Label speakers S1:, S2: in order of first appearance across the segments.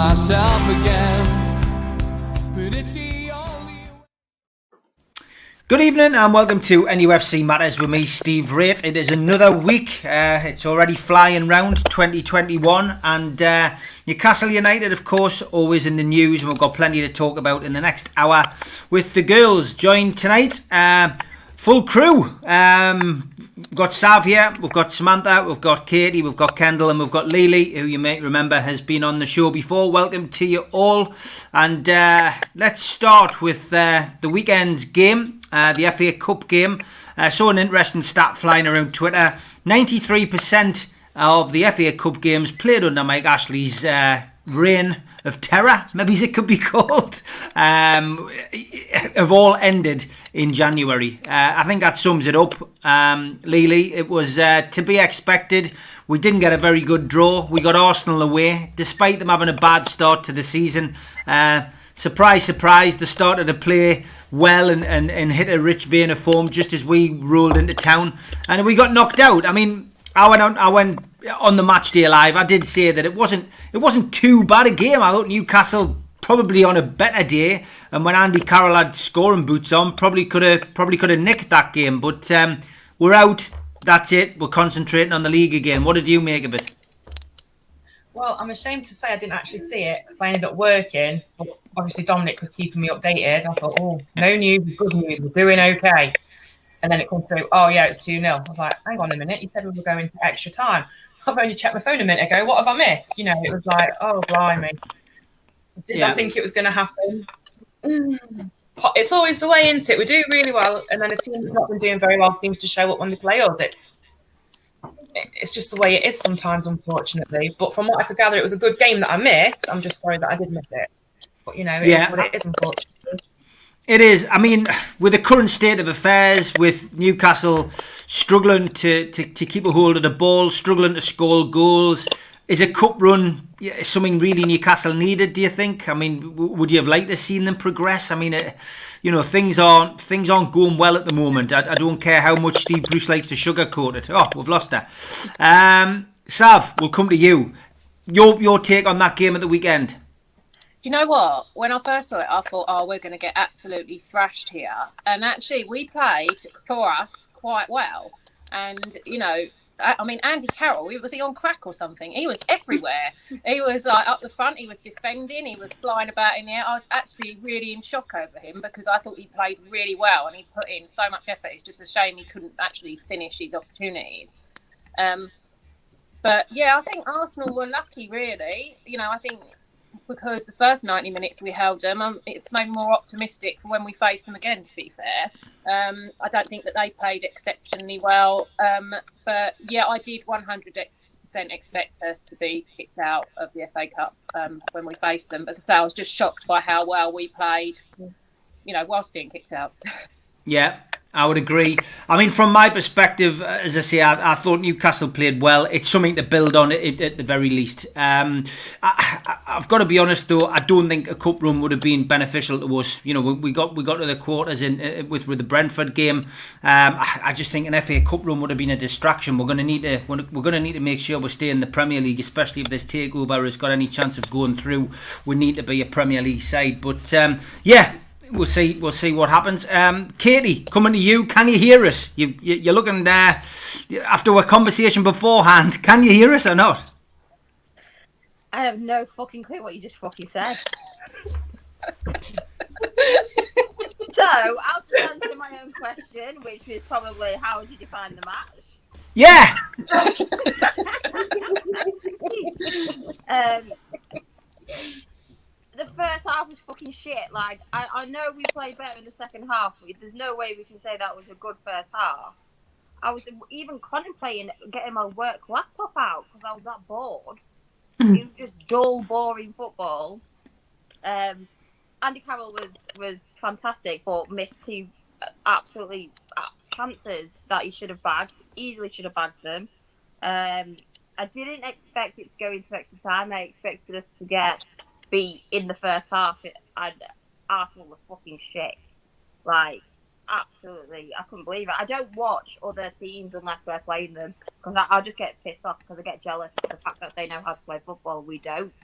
S1: myself again. But it's the only...
S2: Good evening and welcome to NUFC Matters with me, Steve Wraith. It is another week. It's already flying round 2021 and Newcastle United, of course, always in the news, and we've got plenty to talk about in the next hour with the girls. Joined tonight, full crew. We've got Sav here, we've got Samantha, we've got Katie, we've got Kendall, and we've got Lily, who you may remember has been on the show before. Welcome to you all. And let's start with the weekend's game, the FA Cup game. Saw an interesting stat flying around Twitter. 93% of the FA Cup games played under Mike Ashley's reign of terror, maybe it could be called, have all ended in January. I think that sums it up. Lily, it was to be expected. We didn't get a very good draw. We got Arsenal away, despite them having a bad start to the season. Surprise, surprise, they started to play well and hit a rich vein of form just as we rolled into town. And we got knocked out. I mean, I went on the match day live. I did say that it wasn't too bad a game. I thought Newcastle probably on a better day, and when Andy Carroll had scoring boots on, probably could have nicked that game. But we're out. That's it. We're concentrating on the league again. What did you make of it?
S3: Well, I'm ashamed to say I didn't actually see it because I ended up working. But obviously, Dominic was keeping me updated. I thought, oh, no news, good news, we're doing okay. And then it comes through, oh, yeah, it's 2-0. I was like, hang on a minute, you said we were going to extra time. I've only checked my phone a minute ago. What have I missed? You know, it was like, oh, blimey. Did I think it was going to happen? It's always the way, isn't it? We do really well, and then a team that's not been doing very well seems to show up when they play us. It's just the way it is sometimes, unfortunately. But from what I could gather, it was a good game that I missed. I'm just sorry that I did miss it. But, you know, it is what it is, unfortunately.
S2: It is. I mean, with the current state of affairs, with Newcastle struggling to keep a hold of the ball, struggling to score goals, is a cup run something really Newcastle needed, do you think? I mean, would you have liked to have seen them progress? I mean, things aren't going well at the moment. I don't care how much Steve Bruce likes to sugarcoat it. Oh, we've lost her. Sav, we'll come to you. Your take on that game at the weekend.
S4: Do you know what? When I first saw it, I thought, oh, we're going to get absolutely thrashed here. And actually, we played, for us, quite well. And, you know, I mean, Andy Carroll, was he on crack or something? He was everywhere. He was up the front, he was defending, he was flying about in the air. I was actually really in shock over him because I thought he played really well and he put in so much effort. It's just a shame he couldn't actually finish his opportunities. But, yeah, I think Arsenal were lucky, really. You know, I think because the first 90 minutes we held them, it's made me more optimistic when we face them again, to be fair. I don't think that they played exceptionally well. But, yeah, I did 100% expect us to be kicked out of the FA Cup when we faced them. But as I say, I was just shocked by how well we played, you know, whilst being kicked out.
S2: Yeah, I would agree. I mean, from my perspective, as I say, I thought Newcastle played well. It's something to build on at the very least. I've got to be honest, though, I don't think a cup run would have been beneficial to us. You know, we got to the quarters in with the Brentford game. I just think an FA Cup run would have been a distraction. We're going to need to make sure we stay in the Premier League, especially if this takeover has got any chance of going through. We need to be a Premier League side. But yeah. We'll see what happens. Katie, coming to you. Can you hear us? You're looking after our conversation beforehand. Can you hear us or not?
S5: I have no fucking clue what you just fucking said. So I'll just answer my own question, which is probably how would you define the match?
S2: Yeah.
S5: The first half was fucking shit. Like, I know we played better in the second half, but there's no way we can say that was a good first half. I was even contemplating getting my work laptop out because I was that bored. It was just dull, boring football. Andy Carroll was fantastic, but missed two absolutely chances that he should have bagged. Easily should have bagged them. I didn't expect it to go into extra time. I expected us to be in the first half, and Arsenal were fucking shit. Like, absolutely, I couldn't believe it. I don't watch other teams unless we're playing them because I'll just get pissed off because I get jealous of the fact that they know how to play football. We don't.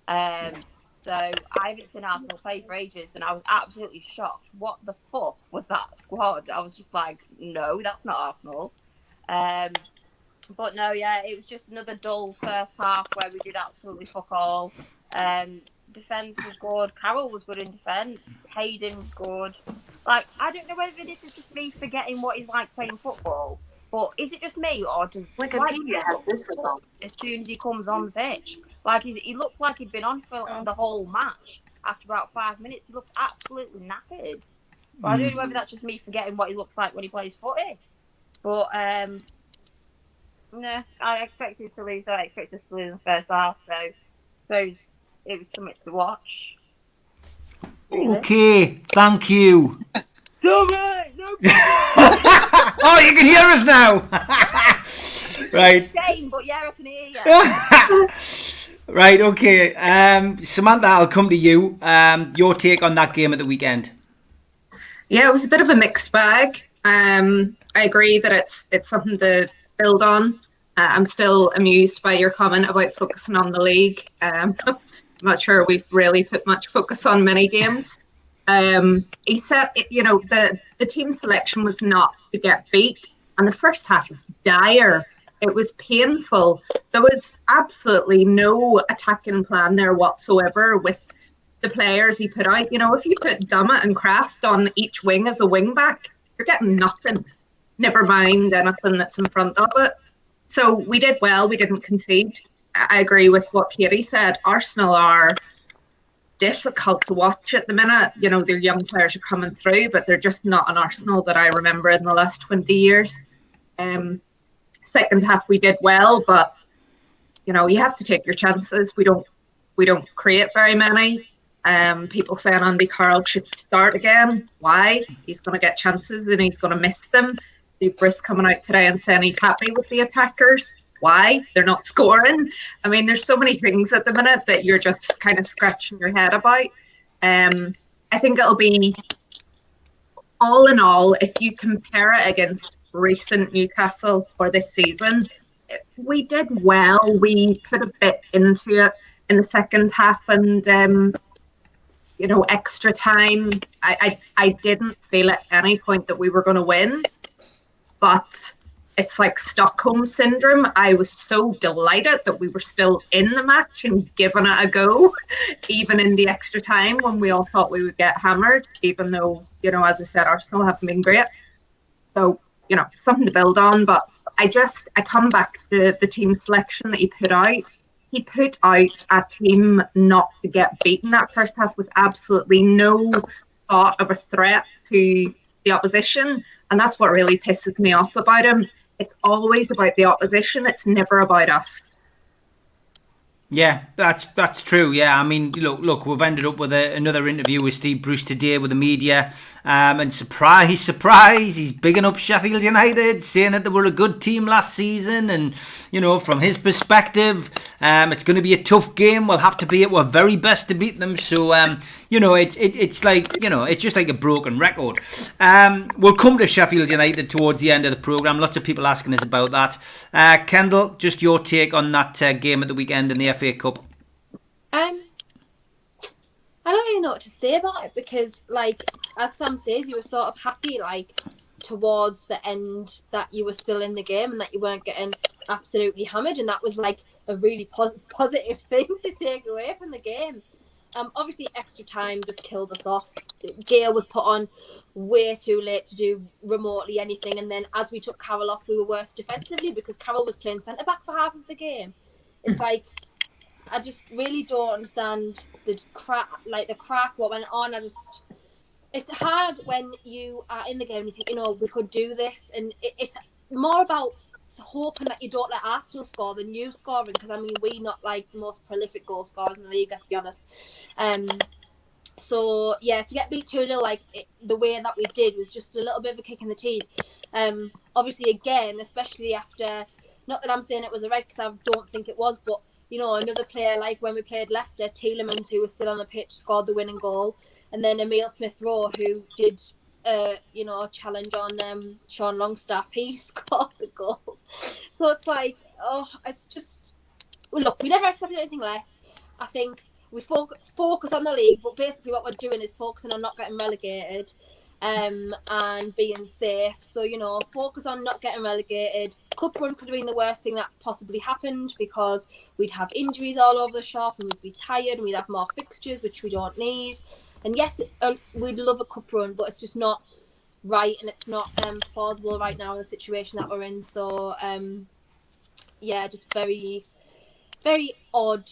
S5: So I haven't seen Arsenal play for ages, and I was absolutely shocked. What the fuck was that squad? I was just like, no, that's not Arsenal. But no, yeah, it was just another dull first half where we did absolutely fuck all. Defence was good. Carroll was good in defence. Hayden was good. Like, I don't know whether this is just me forgetting what he's like playing football, but is it just me, or does
S6: Wikipedia has this result.
S5: as soon as he comes on the pitch? Like, he looked like he'd been on for the whole match. After about 5 minutes, he looked absolutely knackered. But I don't know whether that's just me forgetting what he looks like when he plays footy. But, no, I expected to lose. I expected to lose in the first half, so I suppose it was something to watch.
S2: Okay, thank you.
S5: Sorry, no
S2: Oh, you can hear us now. Right.
S5: shame, but yeah, I can hear you.
S2: Right, okay. Samantha, I'll come to you. Your take on that game at the weekend.
S6: Yeah, it was a bit of a mixed bag. I agree that it's something to build on. I'm still amused by your comment about focusing on the league. I'm not sure we've really put much focus on many games. He said, the team selection was not to get beat, and the first half was dire. It was painful. There was absolutely no attacking plan there whatsoever with the players he put out. If you put Dummett and Kraft on each wing as a wing back, you're getting nothing. Never mind anything that's in front of it. So we did well. We didn't concede. I agree with what Katie said. Arsenal are difficult to watch at the minute. Their young players are coming through, but they're just not an Arsenal that I remember in the last 20 years. Second half we did well, but you have to take your chances. We don't create very many. People saying Andy Carroll should start again. Why? He's going to get chances and he's going to miss them. Steve Brisk coming out today and saying he's happy with the attackers. Why? They're not scoring. I mean, there's so many things at the minute that you're just kind of scratching your head about. I think it'll be, all in all, if you compare it against recent Newcastle for this season, we did well. We put a bit into it in the second half, and extra time. I didn't feel at any point that we were going to win, but it's like Stockholm syndrome. I was so delighted that we were still in the match and giving it a go, even in the extra time when we all thought we would get hammered, even though, as I said, Arsenal haven't been great. So, something to build on. But I come back to the team selection that he put out. He put out a team not to get beaten. That first half with absolutely no thought of a threat to the opposition. And that's what really pisses me off about him. It's always about the opposition. It's never about us.
S2: Yeah, that's true. Yeah, I mean, look, we've ended up with another interview with Steve Bruce today with the media, and surprise, he's bigging up Sheffield United, saying that they were a good team last season, and from his perspective, it's going to be a tough game. We'll have to be at our very best to beat them. So, it's like it's just like a broken record. We'll come to Sheffield United towards the end of the programme. Lots of people asking us about that. Kendall, just your take on that game at the weekend in the FA Cup.
S7: I don't really know what to say about it because, as Sam says, you were sort of happy, towards the end that you were still in the game and that you weren't getting absolutely hammered, and that was a really positive thing to take away from the game. Obviously, extra time just killed us off. Gale was put on way too late to do remotely anything, and then as we took Carroll off, we were worse defensively because Carroll was playing centre back for half of the game. It's I just really don't understand the crack what went on. It's hard when you are in the game and you think, we could do this, and it's more about hoping that you don't let Arsenal score than you scoring, because we're not the most prolific goal scorers in the league, let's be honest. So yeah, to get beat 2-0 the way that we did was just a little bit of a kick in the teeth. Obviously, again, especially after, not that I'm saying it was a red because I don't think it was, but another player, like when we played Leicester, Tielemans, who was still on the pitch, scored the winning goal, and then Emile Smith-Rowe, who did challenge on Sean Longstaff, he scored the goals. So it's it's just, look, we never expected anything less. I think we focus on the league, but basically what we're doing is focusing on not getting relegated. And being safe. So, focus on not getting relegated. Cup run could have been the worst thing that possibly happened because we'd have injuries all over the shop and we'd be tired and we'd have more fixtures, which we don't need. And yes, we'd love a cup run, but it's just not right and it's not plausible right now in the situation that we're in. So, just very, very odd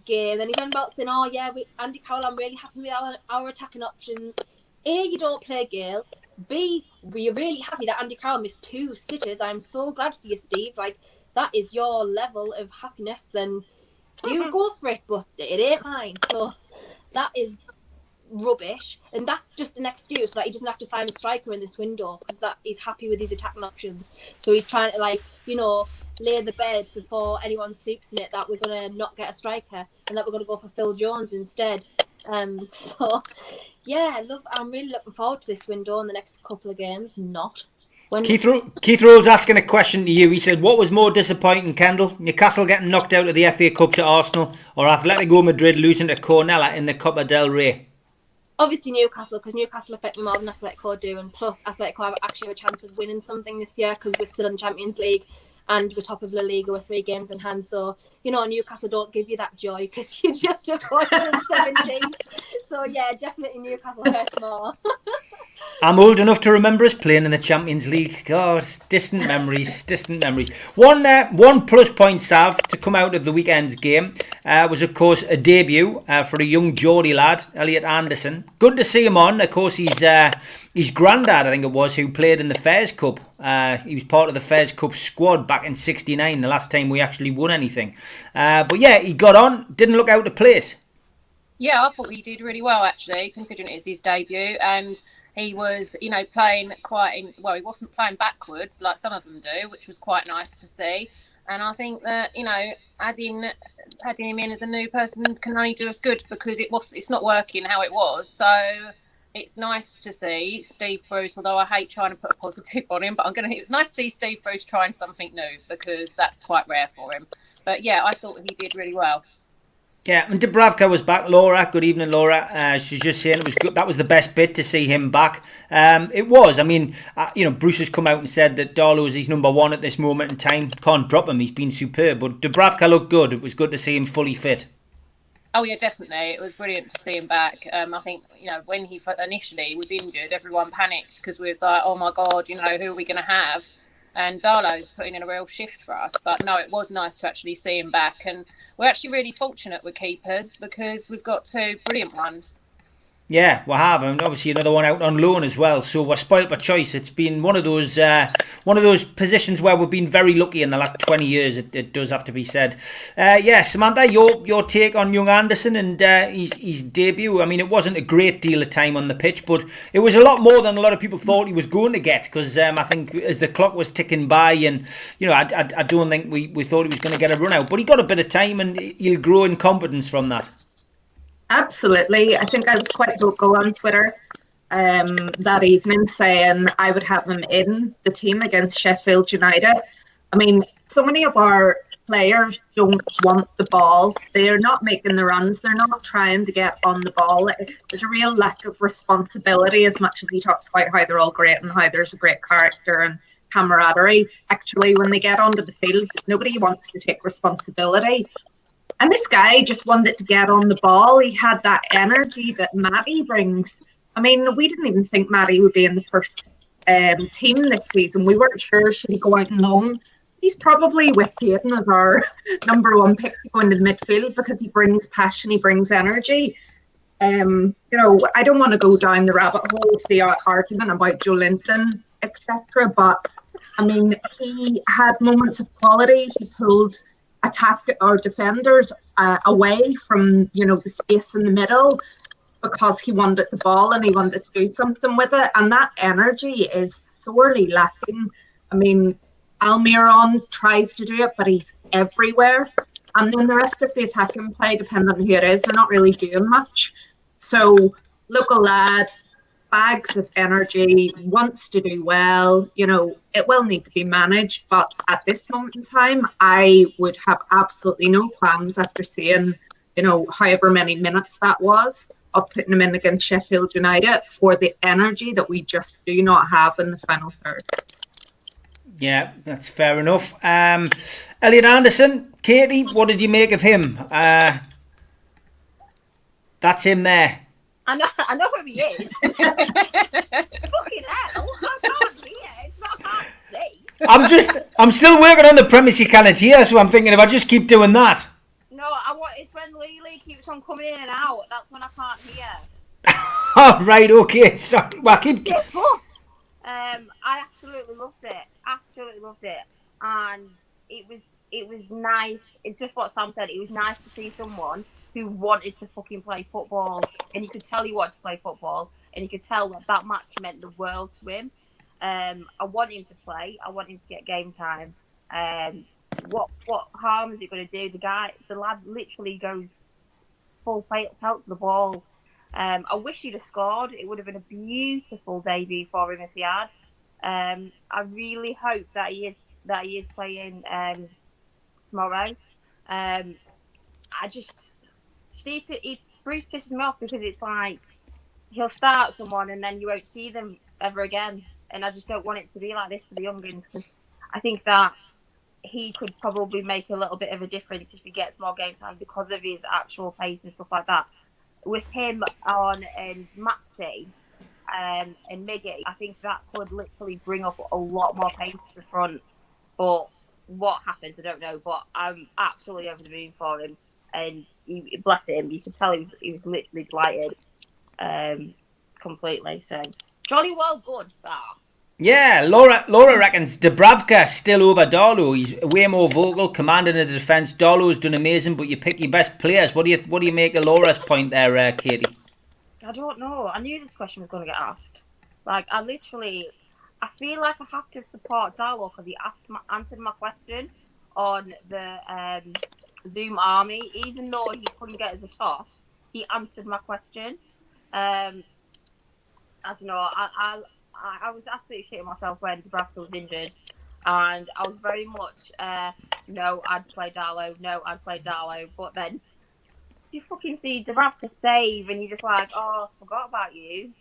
S7: game. Then he's on about saying, Andy Carroll, I'm really happy with our attacking options. A, you don't play Gale. B, we're really happy that Andy Carroll missed 2 sitters. I'm so glad for you, Steve. Like, that is your level of happiness. Then you go for it, but it ain't mine. So that is rubbish. And that's just an excuse that he doesn't have to sign a striker in this window because that he's happy with his attacking options. So he's trying to, lay the bed before anyone sleeps in it that we're going to not get a striker and that we're going to go for Phil Jones instead. I'm really looking forward to this window in the next couple of games.
S2: Keith Rose asking a question to you. He said, what was more disappointing, Kendall? Newcastle getting knocked out of the FA Cup to Arsenal or Atletico Madrid losing to Cornella in the Copa del Rey?
S7: Obviously Newcastle, because Newcastle affect me more than Atletico do, and plus Atletico actually have a chance of winning something this year because we're still in the Champions League and we're top of La Liga with 3 games in hand. So, Newcastle don't give you that joy because you're just avoiding 17th. So, definitely Newcastle hurt more.
S2: I'm old enough to remember us playing in the Champions League. God, distant memories. One plus point, Sav, to come out of the weekend's game was, of course, a debut for a young Geordie lad, Elliot Anderson. Good to see him on. Of course, his granddad, I think it was, who played in the Fairs Cup. He was part of the Fairs Cup squad back in '69, the last time we actually won anything. He got on, didn't look out of place.
S4: Yeah, I thought he did really well, actually, considering it was his debut. And he was, playing he wasn't playing backwards like some of them do, which was quite nice to see. And I think that, adding him in as a new person can only do us good because it's not working how it was. So it's nice to see Steve Bruce, although I hate trying to put a positive on him, but it's nice to see Steve Bruce trying something new because that's quite rare for him. But yeah, I thought he did really well.
S2: Yeah, and Dubravka was back. Laura, good evening, Laura. She's just saying it was good. That was the best bit to see him back. It was. I mean, Bruce has come out and said that Darlow is his number 1 at this moment in time. Can't drop him. He's been superb. But Dubravka looked good. It was good to see him fully fit.
S4: Oh yeah, definitely. It was brilliant to see him back. I think when he initially was injured, everyone panicked because we was like, oh my God, who are we going to have? And Darlow's putting in a real shift for us. But no, it was nice to actually see him back. And we're actually really fortunate with keepers because we've got 2 brilliant ones.
S2: Yeah, we have, and obviously another one out on loan as well. So we're spoilt for choice. It's been one of those positions where we've been very lucky in the last 20 years. It does have to be said. Samantha, your take on young Anderson and his debut. I mean, it wasn't a great deal of time on the pitch, but it was a lot more than a lot of people thought he was going to get. Because I think as the clock was ticking by, and I don't think we thought he was going to get a run out, but he got a bit of time, and he'll grow in competence from that.
S6: Absolutely. I think I was quite vocal on Twitter that evening saying I would have him in the team against Sheffield United. I mean, so many of our players don't want the ball. They're not making the runs. They're not trying to get on the ball. There's a real lack of responsibility, as much as he talks about how they're all great and how there's a great character and camaraderie. Actually, when they get onto the field, nobody wants to take responsibility. And this guy just wanted to get on the ball. He had that energy that Matty brings. I mean, we didn't even think Matty would be in the first team this season. We weren't sure, should he go out on loan? He's probably with Hayden as our number 1 pick to go into the midfield because he brings passion, he brings energy. I don't want to go down the rabbit hole of the argument about Joe Linton, etc. But, I mean, he had moments of quality. He pulled our defenders away from the space in the middle because he wanted the ball and he wanted to do something with it, and that energy is sorely lacking. I mean, Almiron tries to do it, but he's everywhere, and then the rest of the attacking play, depending on who it is, they're not really doing much. So local lad, bags of energy, wants to do well. It will need to be managed, but at this moment in time, I would have absolutely no qualms after seeing however many minutes that was, of putting him in against Sheffield United for the energy that we just do not have in the final third.
S2: Yeah, that's fair enough. Elliot Anderson, Katie, what did you make of him? That's him there.
S5: I know who he is. Fucking hell, I can't hear. It's not hard to see.
S2: I'm still working on the premise you can't hear, so I'm thinking if I just keep doing that.
S5: No, it's when Lily keeps on coming in and out. That's when I can't hear.
S2: Oh, right, okay. Sorry. Well,
S5: I absolutely loved it. Absolutely loved it. And it was nice. It's just what Sam said. It was nice to see someone who wanted to fucking play football, and you could tell he wanted to play football, and you could tell that match meant the world to him. I want him to play. I want him to get game time. What harm is it going to do? The lad literally goes full pelt to the ball. I wish he'd have scored. It would have been a beautiful debut for him if he had. I really hope that he is playing tomorrow. Bruce pisses me off because it's like he'll start someone and then you won't see them ever again. And I just don't want it to be like this for the youngins, because I think that he could probably make a little bit of a difference if he gets more game time because of his actual pace and stuff like that. With him on and Maxi and Miggy, I think that could literally bring up a lot more pace to the front. But what happens, I don't know. But I'm absolutely over the moon for him. And bless him, you can tell he was literally delighted completely. So, jolly well good, sir.
S2: Yeah, Laura reckons Dubravka still over Darlow. He's way more vocal, commanding the defence. Darlow's done amazing, but you pick your best players. What do you make of Laura's point there, Katie?
S5: I don't know. I knew this question was going to get asked. Like, I feel like I have to support Darlow because he answered my question on the Zoom army, even though he couldn't get us a top. He answered my question. I don't know. I was absolutely shitting myself when Dubravka was injured, and I was very much no, I'd play Darlow. No, I'd play Darlow. But then you fucking see Dubravka save, and you're just like, oh, forgot about you,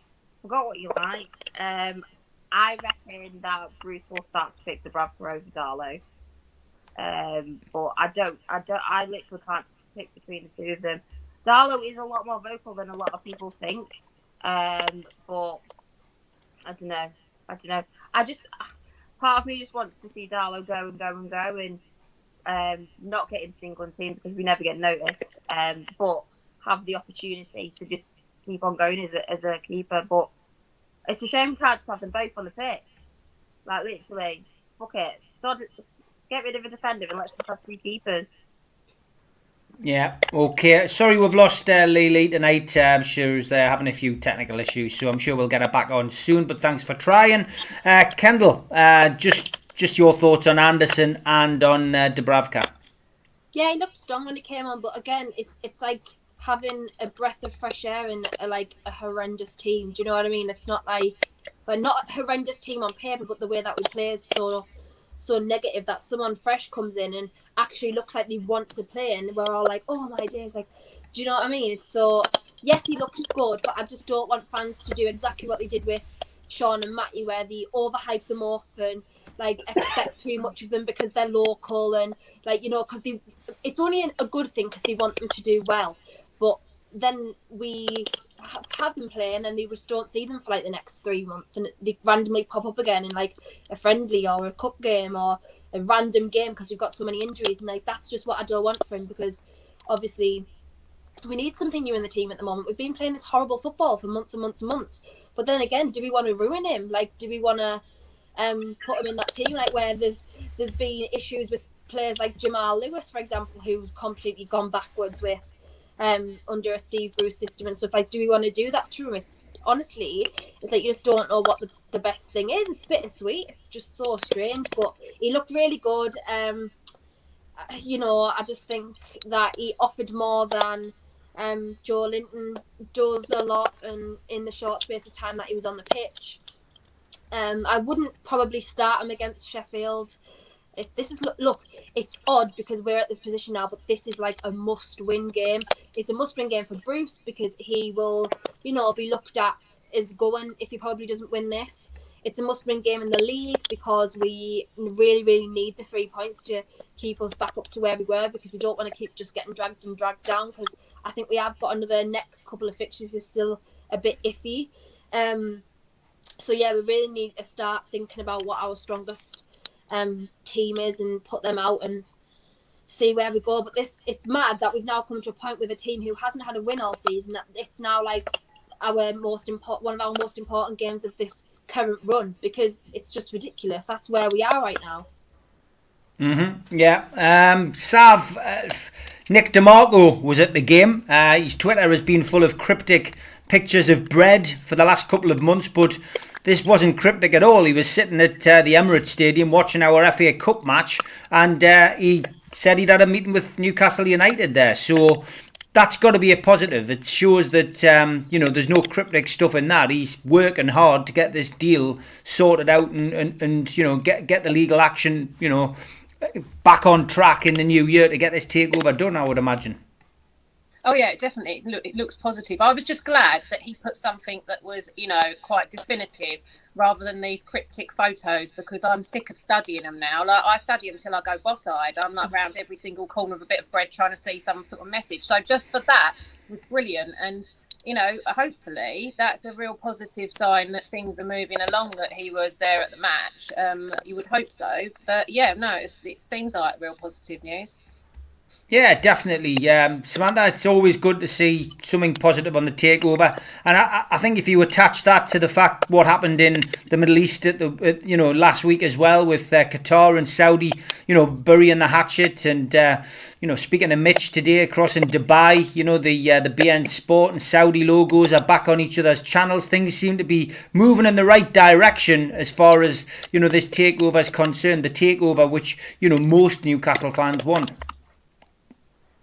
S5: forgot what you like. I reckon that Bruce will start to pick Dubravka over Darlow. But I literally can't pick between the two of them. Darlow is a lot more vocal than a lot of people think. But I don't know. Part of me just wants to see Darlow go and not get into the England team because we never get noticed. But have the opportunity to just keep on going as a keeper. But it's a shame we can't just have them both on the pitch. Like, literally, fuck it. Get rid of a defender and let's just have three keepers.
S2: Yeah, okay. Sorry we've lost Lily tonight. She was having a few technical issues, so I'm sure we'll get her back on soon, but thanks for trying. Kendall, just your thoughts on Anderson and on Dubravka.
S7: Yeah, he looked strong when he came on, but again, it's like having a breath of fresh air in a horrendous team. Do you know what I mean? It's not like, but not a horrendous team on paper, but the way that we play is so negative that someone fresh comes in and actually looks like they want to play, and we're all like, oh my days, like, do you know what I mean? So yes, he looks good, but I just don't want fans to do exactly what they did with Sean and Matty, where they overhype them up and like expect too much of them because they're local, and like, you know, because it's only a good thing because they want them to do well, but then we have them play and then they just don't see them for like the next 3 months, and they randomly pop up again in like a friendly or a cup game or a random game because we've got so many injuries, and like that's just what I don't want for him, because obviously we need something new in the team at the moment. We've been playing this horrible football for months and months and months, but then again, do we want to ruin him? Like, do we want to put him in that team like where there's been issues with players like Jamal Lewis, for example, who's completely gone backwards with under a Steve Bruce system and stuff? Like, do we want to do that to him? It's honestly, it's like you just don't know what the best thing is. It's bittersweet. It's just so strange, but he looked really good. You know, I just think that he offered more than Joe Linton does a lot, and in the short space of time that he was on the pitch. I wouldn't probably start him against Sheffield. If this is look, it's odd because we're at this position now, but this is like a must-win game. It's a must-win game for Bruce because he will, be looked at as going if he probably doesn't win this. It's a must-win game in the league because we really, really need the 3 points to keep us back up to where we were, because we don't want to keep just getting dragged down, because I think we have got another next couple of fixtures is still a bit iffy. So yeah, we really need to start thinking about what our strongest team is and put them out and see where we go. But it's mad that we've now come to a point with a team who hasn't had a win all season. It's now like one of our most important games of this current run, because it's just ridiculous. That's where we are right now.
S2: Yeah. Sav, Nick DeMarco was at the game. His Twitter has been full of cryptic pictures of bread for the last couple of months, but this wasn't cryptic at all. He was sitting at the Emirates Stadium watching our FA Cup match, and he said he'd had a meeting with Newcastle United there. So that's got to be a positive. It shows that there's no cryptic stuff in that. He's working hard to get this deal sorted out and get the legal action back on track in the new year to get this takeover done, I would imagine.
S4: Oh yeah, definitely. It looks positive. I was just glad that he put something that was, quite definitive rather than these cryptic photos, because I'm sick of studying them now. Like, I study them till I go boss-eyed. I'm like round every single corner of a bit of bread trying to see some sort of message. So just for that was brilliant. And, hopefully that's a real positive sign that things are moving along, that he was there at the match. You would hope so. But yeah, no, it seems like real positive news.
S2: Yeah, definitely. Samantha, it's always good to see something positive on the takeover. And I think if you attach that to the fact what happened in the Middle East at last week as well, with Qatar and Saudi, burying the hatchet, and speaking to Mitch today across in Dubai, the BN Sport and Saudi logos are back on each other's channels. Things seem to be moving in the right direction as far as this takeover is concerned. The takeover which most Newcastle fans want.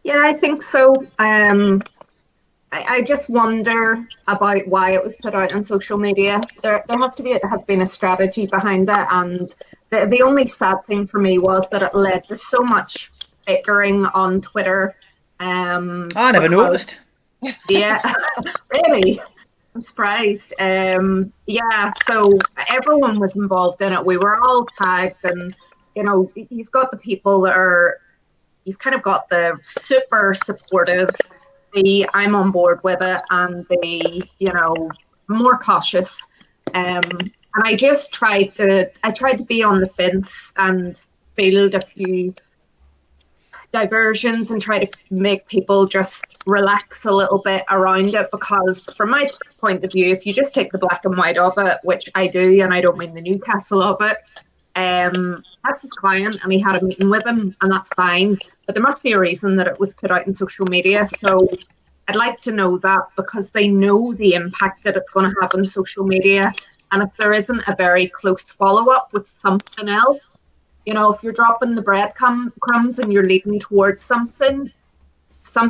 S6: Yeah, I think so. I just wonder about why it was put out on social media. There has to have been a strategy behind that, and the only sad thing for me was that it led to so much bickering on Twitter.
S2: I never noticed.
S6: Yeah, really. I'm surprised. So everyone was involved in it. We were all tagged, and you've got the people that are. You've kind of got the super supportive, the I'm on board with it, and the more cautious. And I just tried to be on the fence and field a few diversions and try to make people just relax a little bit around it, because from my point of view, if you just take the black and white of it, which I do, and I don't mean the Newcastle of it, that's his client and he had a meeting with him, and that's fine, but there must be a reason that it was put out in social media. So I'd like to know that, because they know the impact that it's going to have on social media. And if there isn't a very close follow-up with something else, if you're dropping the breadcrumbs and you're leading towards something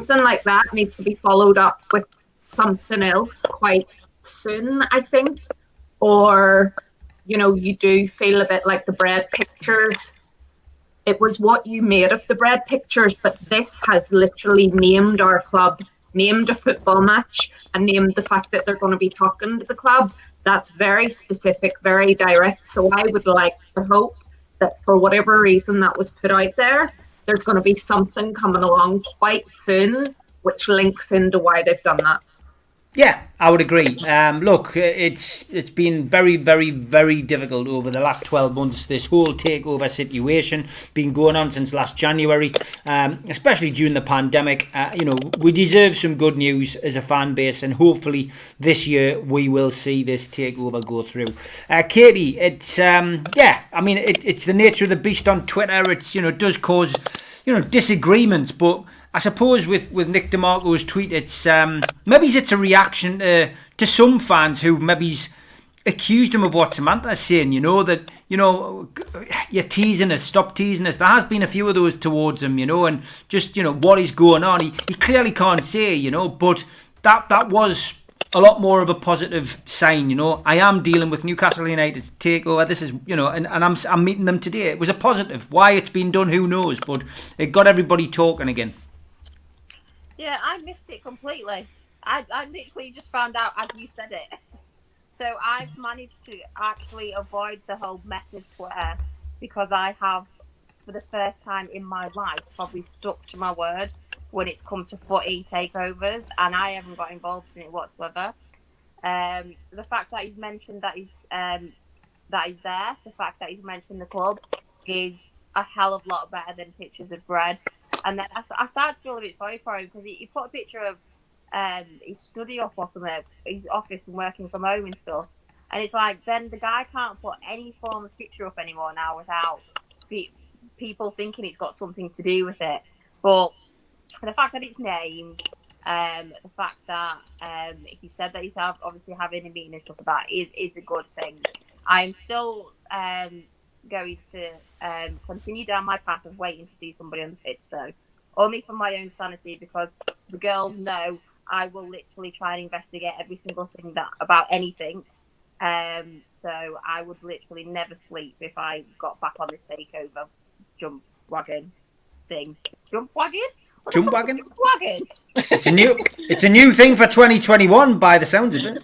S6: like that needs to be followed up with something else quite soon, I think. Or you do feel a bit like the bread pictures. It was what you made of the bread pictures, but this has literally named our club, named a football match, and named the fact that they're going to be talking to the club. That's very specific, very direct. So I would like to hope that for whatever reason that was put out there, there's going to be something coming along quite soon, which links into why they've done that.
S2: Yeah, I would agree. Look, it's been very, very, very difficult over the last 12 months. This whole takeover situation been going on since last January, especially during the pandemic. We deserve some good news as a fan base, and hopefully this year we will see this takeover go through. Katie, it's it's the nature of the beast on Twitter. It does cause disagreements, but I suppose with Nick DeMarco's tweet, it's maybe it's a reaction to some fans who maybe's accused him of what Samantha's saying. That you're teasing us, stop teasing us. There has been a few of those towards him, and just what is going on. He clearly can't say, but that was a lot more of a positive sign. You know, I am dealing with Newcastle United's takeover. This is, you know, and I'm meeting them today. It was a positive. Why it's been done, who knows? But it got everybody talking again.
S5: Yeah, I missed it completely. I literally just found out as you said it. So I've managed to actually avoid the whole mess of Twitter because I have, for the first time in my life, probably stuck to my word when it's come to footy takeovers, and I haven't got involved in it whatsoever. The fact that he's mentioned that he's there, the fact that he's mentioned the club is a hell of a lot better than pictures of bread. And then I started to feel a bit sorry for him because he put a picture of his study up or something, his office and working from home and stuff. And it's like, then the guy can't put any form of picture up anymore now without people thinking it's got something to do with it. But the fact that it's named, the fact that he said that he's obviously having a meeting and stuff like that is a good thing. I'm still going to continue down my path of waiting to see somebody on the pitch, though, only for my own sanity, because the girls know I will literally try and investigate every single thing about anything. So I would literally never sleep if I got back on this takeover jump wagon thing. Jump wagon?
S2: Jump wagon?
S5: Jump wagon?
S2: It's a new thing for 2021 by the sounds of it.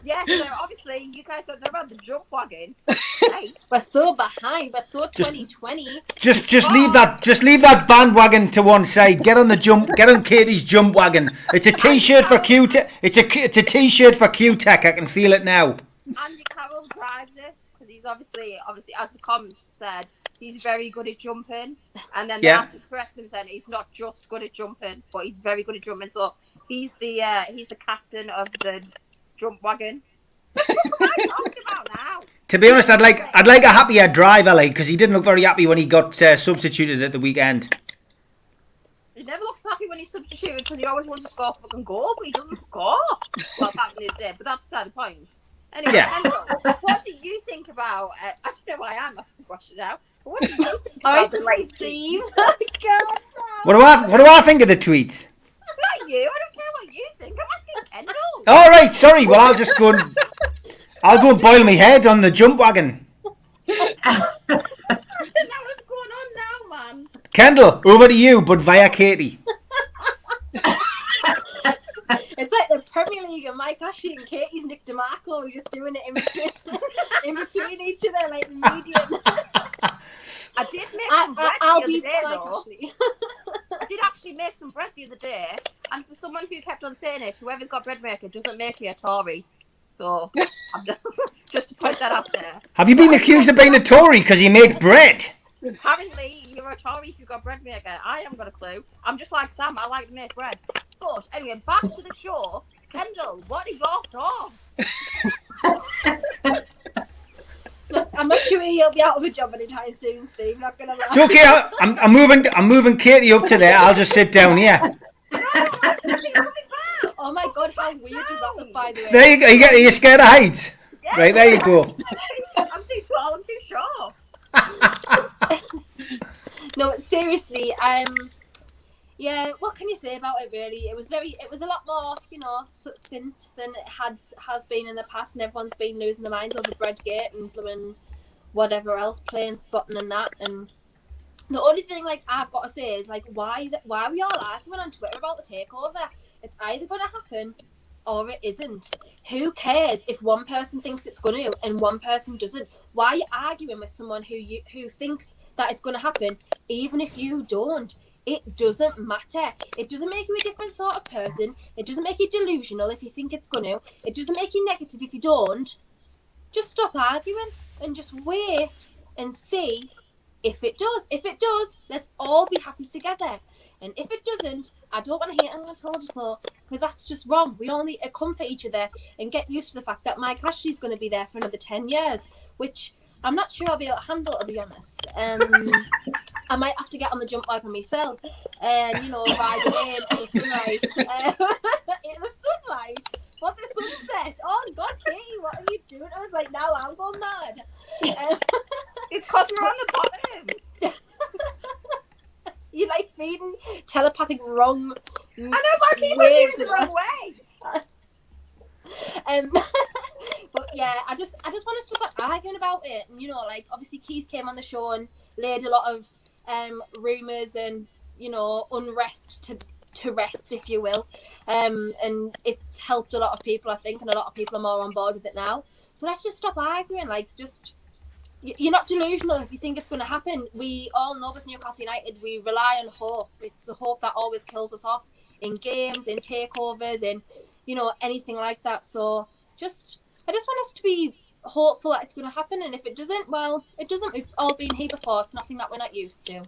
S5: Yeah, so obviously you guys don't know about the jump wagon. Hey.
S7: We're so behind. We're so 2020.
S2: Just leave that bandwagon to one side. Get on Katie's jump wagon. It's a t-shirt for It's a t-shirt for Q-Tech. I can feel it now.
S5: Andy Carroll drives it because he's obviously as the comments said, he's very good at jumping. And then they have to correct them saying he's not just good at jumping, but he's very good at jumping. So he's the captain of the jump wagon. What am I talking about now?
S2: To be honest, I'd like a happier driver, like, because he didn't look very happy when he got substituted at the weekend.
S5: He never looks happy when he's substituted because he always wants to score a fucking goal, but he doesn't score. Well, apparently he did, but that's beside the point. Anyway, what do you think about? I don't know why I'm asking the question now. But what do you think about the latest
S7: Steve?
S2: What do I think of the tweets?
S5: Not you. I don't care what you think. I'm asking Kendall.
S2: All right, sorry. Well, I'll go and boil my head on the jump wagon.
S5: I don't know what's going on now, man.
S2: Kendall, over to you, but via Katie.
S7: It's like the Premier League and Mike Ashley and Katie's Nick DeMarco. We're just doing it in between each other, like the median.
S5: I did make some bread the other day, though.
S7: Ashley.
S5: I did actually make some bread the other day, and for someone who kept on saying it, whoever's got bread maker doesn't make you a Tory. So, just to put that out there.
S2: Have you been accused of being a Tory because you make bread?
S5: Apparently, you're a Tory if you've got bread maker. I haven't got a clue. I'm just like Sam. I like to make bread. But anyway, back to the show. Kendall, what are your thoughts?
S7: Look, I'm not sure he'll be out of a job anytime soon, Steve. Not gonna lie.
S2: It's okay. I'm moving Katie up to there. I'll just sit down here.
S7: Oh my god, how weird is that look, by the way?
S2: There you go. Are you scared of heights? Yeah. Right, there you go.
S5: I'm too tall, I'm too short.
S7: No, seriously, yeah, what can you say about it really? It was a lot more, succinct than it has been in the past, and everyone's been losing their minds over Breadgate and whatever else, playing spotting and that. And the only thing I've got to say is why are we all arguing on Twitter about the takeover? It's either going to happen or it isn't. Who cares if one person thinks it's going to and one person doesn't? Why are you arguing with someone who thinks that it's going to happen, even if you don't? It doesn't matter. It doesn't make you a different sort of person. It doesn't make you delusional if you think it's going to. It doesn't make you negative if you don't. Just stop arguing and just wait and see if it does. If it does, let's all be happy together. And if it doesn't, I don't want to hear I told you so, because that's just wrong. We all need to comfort each other and get used to the fact that Mike Ashley's going to be there for another 10 years, which I'm not sure I'll be able to handle, to be honest. I might have to get on the jump wagon myself and, ride away in the sunlight. In the sunlight? What, the sunset? Oh, God, Katie, what are you doing? I was like, now I'm going mad.
S5: It's because we're on the bottom.
S7: You feeding telepathic wrong.
S5: I know, but I keep on doing it the wrong way.
S7: But yeah, I just want us to stop arguing about it. And you know, like obviously Keith came on the show and laid a lot of rumours and unrest to rest, if you will. And it's helped a lot of people, I think, and a lot of people are more on board with it now. So let's just stop arguing. Like, just you're not delusional if you think it's going to happen. We all know with Newcastle United, we rely on hope. It's the hope that always kills us off in games, in takeovers, in anything like that. So I just want us to be hopeful that it's going to happen. And if it doesn't, well, it doesn't. We've all been here before. It's nothing that we're not used to.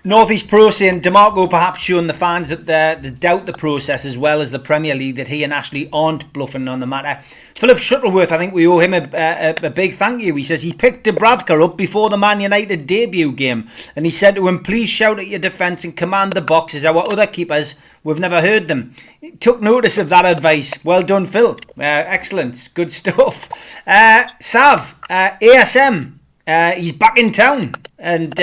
S2: Northeast Pro saying DeMarco perhaps showing the fans that they doubt the process as well as the Premier League, that he and Ashley aren't bluffing on the matter. Philip Shuttleworth, I think we owe him a big thank you. He says he picked Dubravka up before the Man United debut game and he said to him, please shout at your defence and command the box as our other keepers. We've never heard them. He took notice of that advice. Well done, Phil. Excellent. Good stuff. Sav, ASM. He's back in town and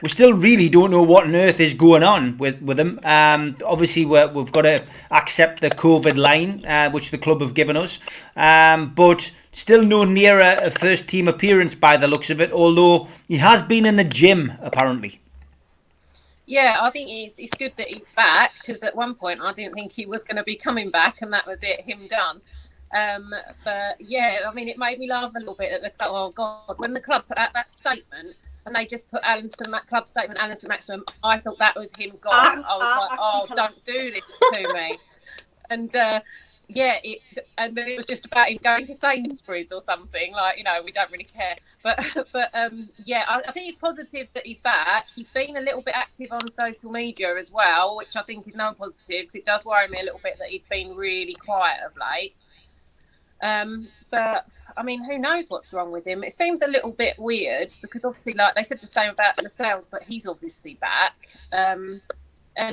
S2: we still really don't know what on earth is going on with him. Obviously, we've got to accept the COVID line, which the club have given us. But still no nearer a first team appearance by the looks of it, although he has been in the gym, apparently.
S4: Yeah, I think it's good that he's back, because at one point I didn't think he was going to be coming back, and that was it, him done. But yeah, I mean, it made me laugh a little bit at the club. Oh God, when the club put out that statement and they just put Allan Saint-Maximin, I thought that was him gone. I was like, oh, don't do this to me. And yeah, and then it was just about him going to Sainsbury's or something. Like, we don't really care. But yeah, I think it's positive that he's back. He's been a little bit active on social media as well, which I think is no positive, because it does worry me a little bit that he's been really quiet of late. But I mean, who knows what's wrong with him? It seems a little bit weird because obviously, like they said the same about Lascelles, but he's obviously back. And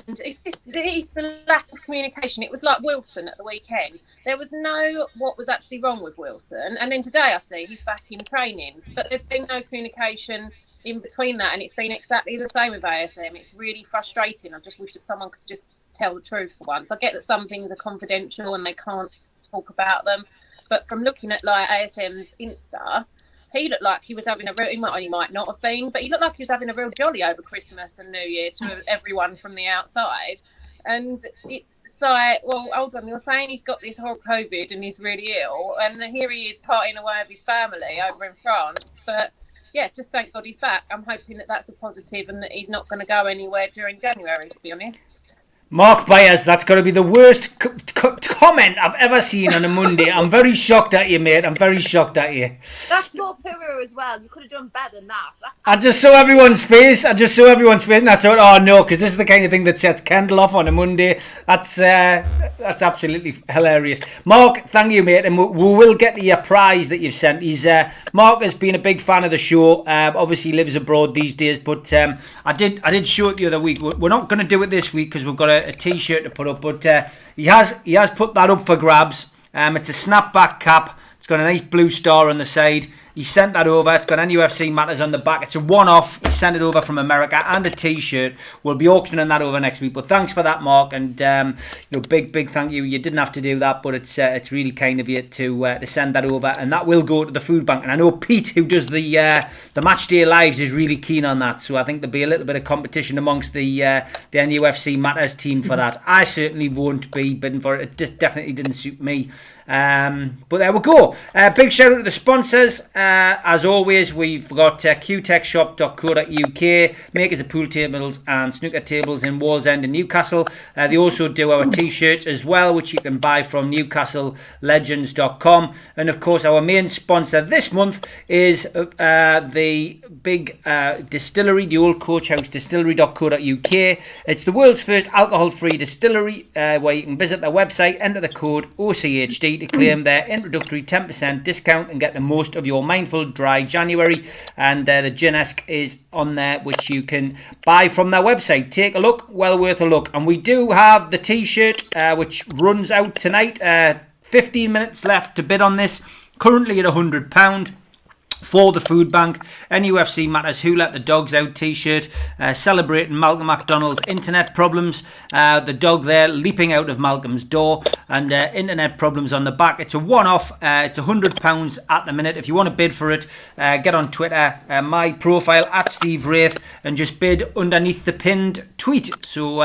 S4: it's the lack of communication. It was like Wilson at the weekend. There was no what was actually wrong with Wilson, and then today I see he's back in training, but there's been no communication in between that, and it's been exactly the same with ASM. It's really frustrating. I just wish that someone could just tell the truth for once. I get that some things are confidential and they can't talk about them. But from looking at like ASM's Insta, he looked like he was having a real, he might not have been, but he looked like he was having a real jolly over Christmas and New Year to everyone from the outside. And it's like, well, hold on, you're saying he's got this whole COVID and he's really ill, and here he is partying away with his family over in France. But yeah, just thank God he's back. I'm hoping that that's a positive and that he's not going to go anywhere during January, to be honest.
S2: Mark Byers, that's got to be the worst comment I've ever seen on a Monday. I'm very shocked at you, mate. I'm very shocked at you.
S5: That's so poor as well. You could have done better than that.
S2: I just saw everyone's face. And I thought, oh no, because this is the kind of thing that sets Kendall off on a Monday. That's absolutely hilarious. Mark, thank you, mate. And we will get to your prize that you've sent. Mark has been a big fan of the show. Obviously lives abroad these days, but I did show it the other week. We're not going to do it this week because we've got a t-shirt to put up, but he has put that up for grabs. It's a snapback cap. It's got a nice blue star on the side. He sent that over. It's got NUFC Matters on the back. It's a one-off. He sent it over from America and a t-shirt. We'll be auctioning that over next week. But thanks for that, Mark, and big thank you. You didn't have to do that, but it's really kind of you to send that over, and that will go to the food bank. And I know Pete, who does the match day lives, is really keen on that. So I think there'll be a little bit of competition amongst the NUFC Matters team for that. I certainly won't be bidding for it. It just definitely didn't suit me. But there we go. Big shout out to the sponsors. As always, we've got qtechshop.co.uk, makers of pool tables and snooker tables in Wallsend and Newcastle. They also do our t-shirts as well, which you can buy from newcastlelegends.com. And of course, our main sponsor this month is the big distillery, the Old Coach House distillery.co.uk. It's the world's first alcohol-free distillery, where you can visit their website, enter the code OCHD to claim their introductory 10% discount and get the most of your Mindful Dry January. And the Gin-esque is on there, which you can buy from their website. Take a look, well worth a look. And we do have the t-shirt, which runs out tonight. 15 minutes left to bid on this, currently at £100. for the food bank. NUFC Matters Who Let the Dogs Out t-shirt, celebrating Malcolm MacDonald's internet problems, the dog there leaping out of Malcolm's door, and internet problems on the back. It's a one-off. It's £100 at the minute. If you want to bid for it, get on Twitter, my profile at Steve Wraith, and just bid underneath the pinned tweet. So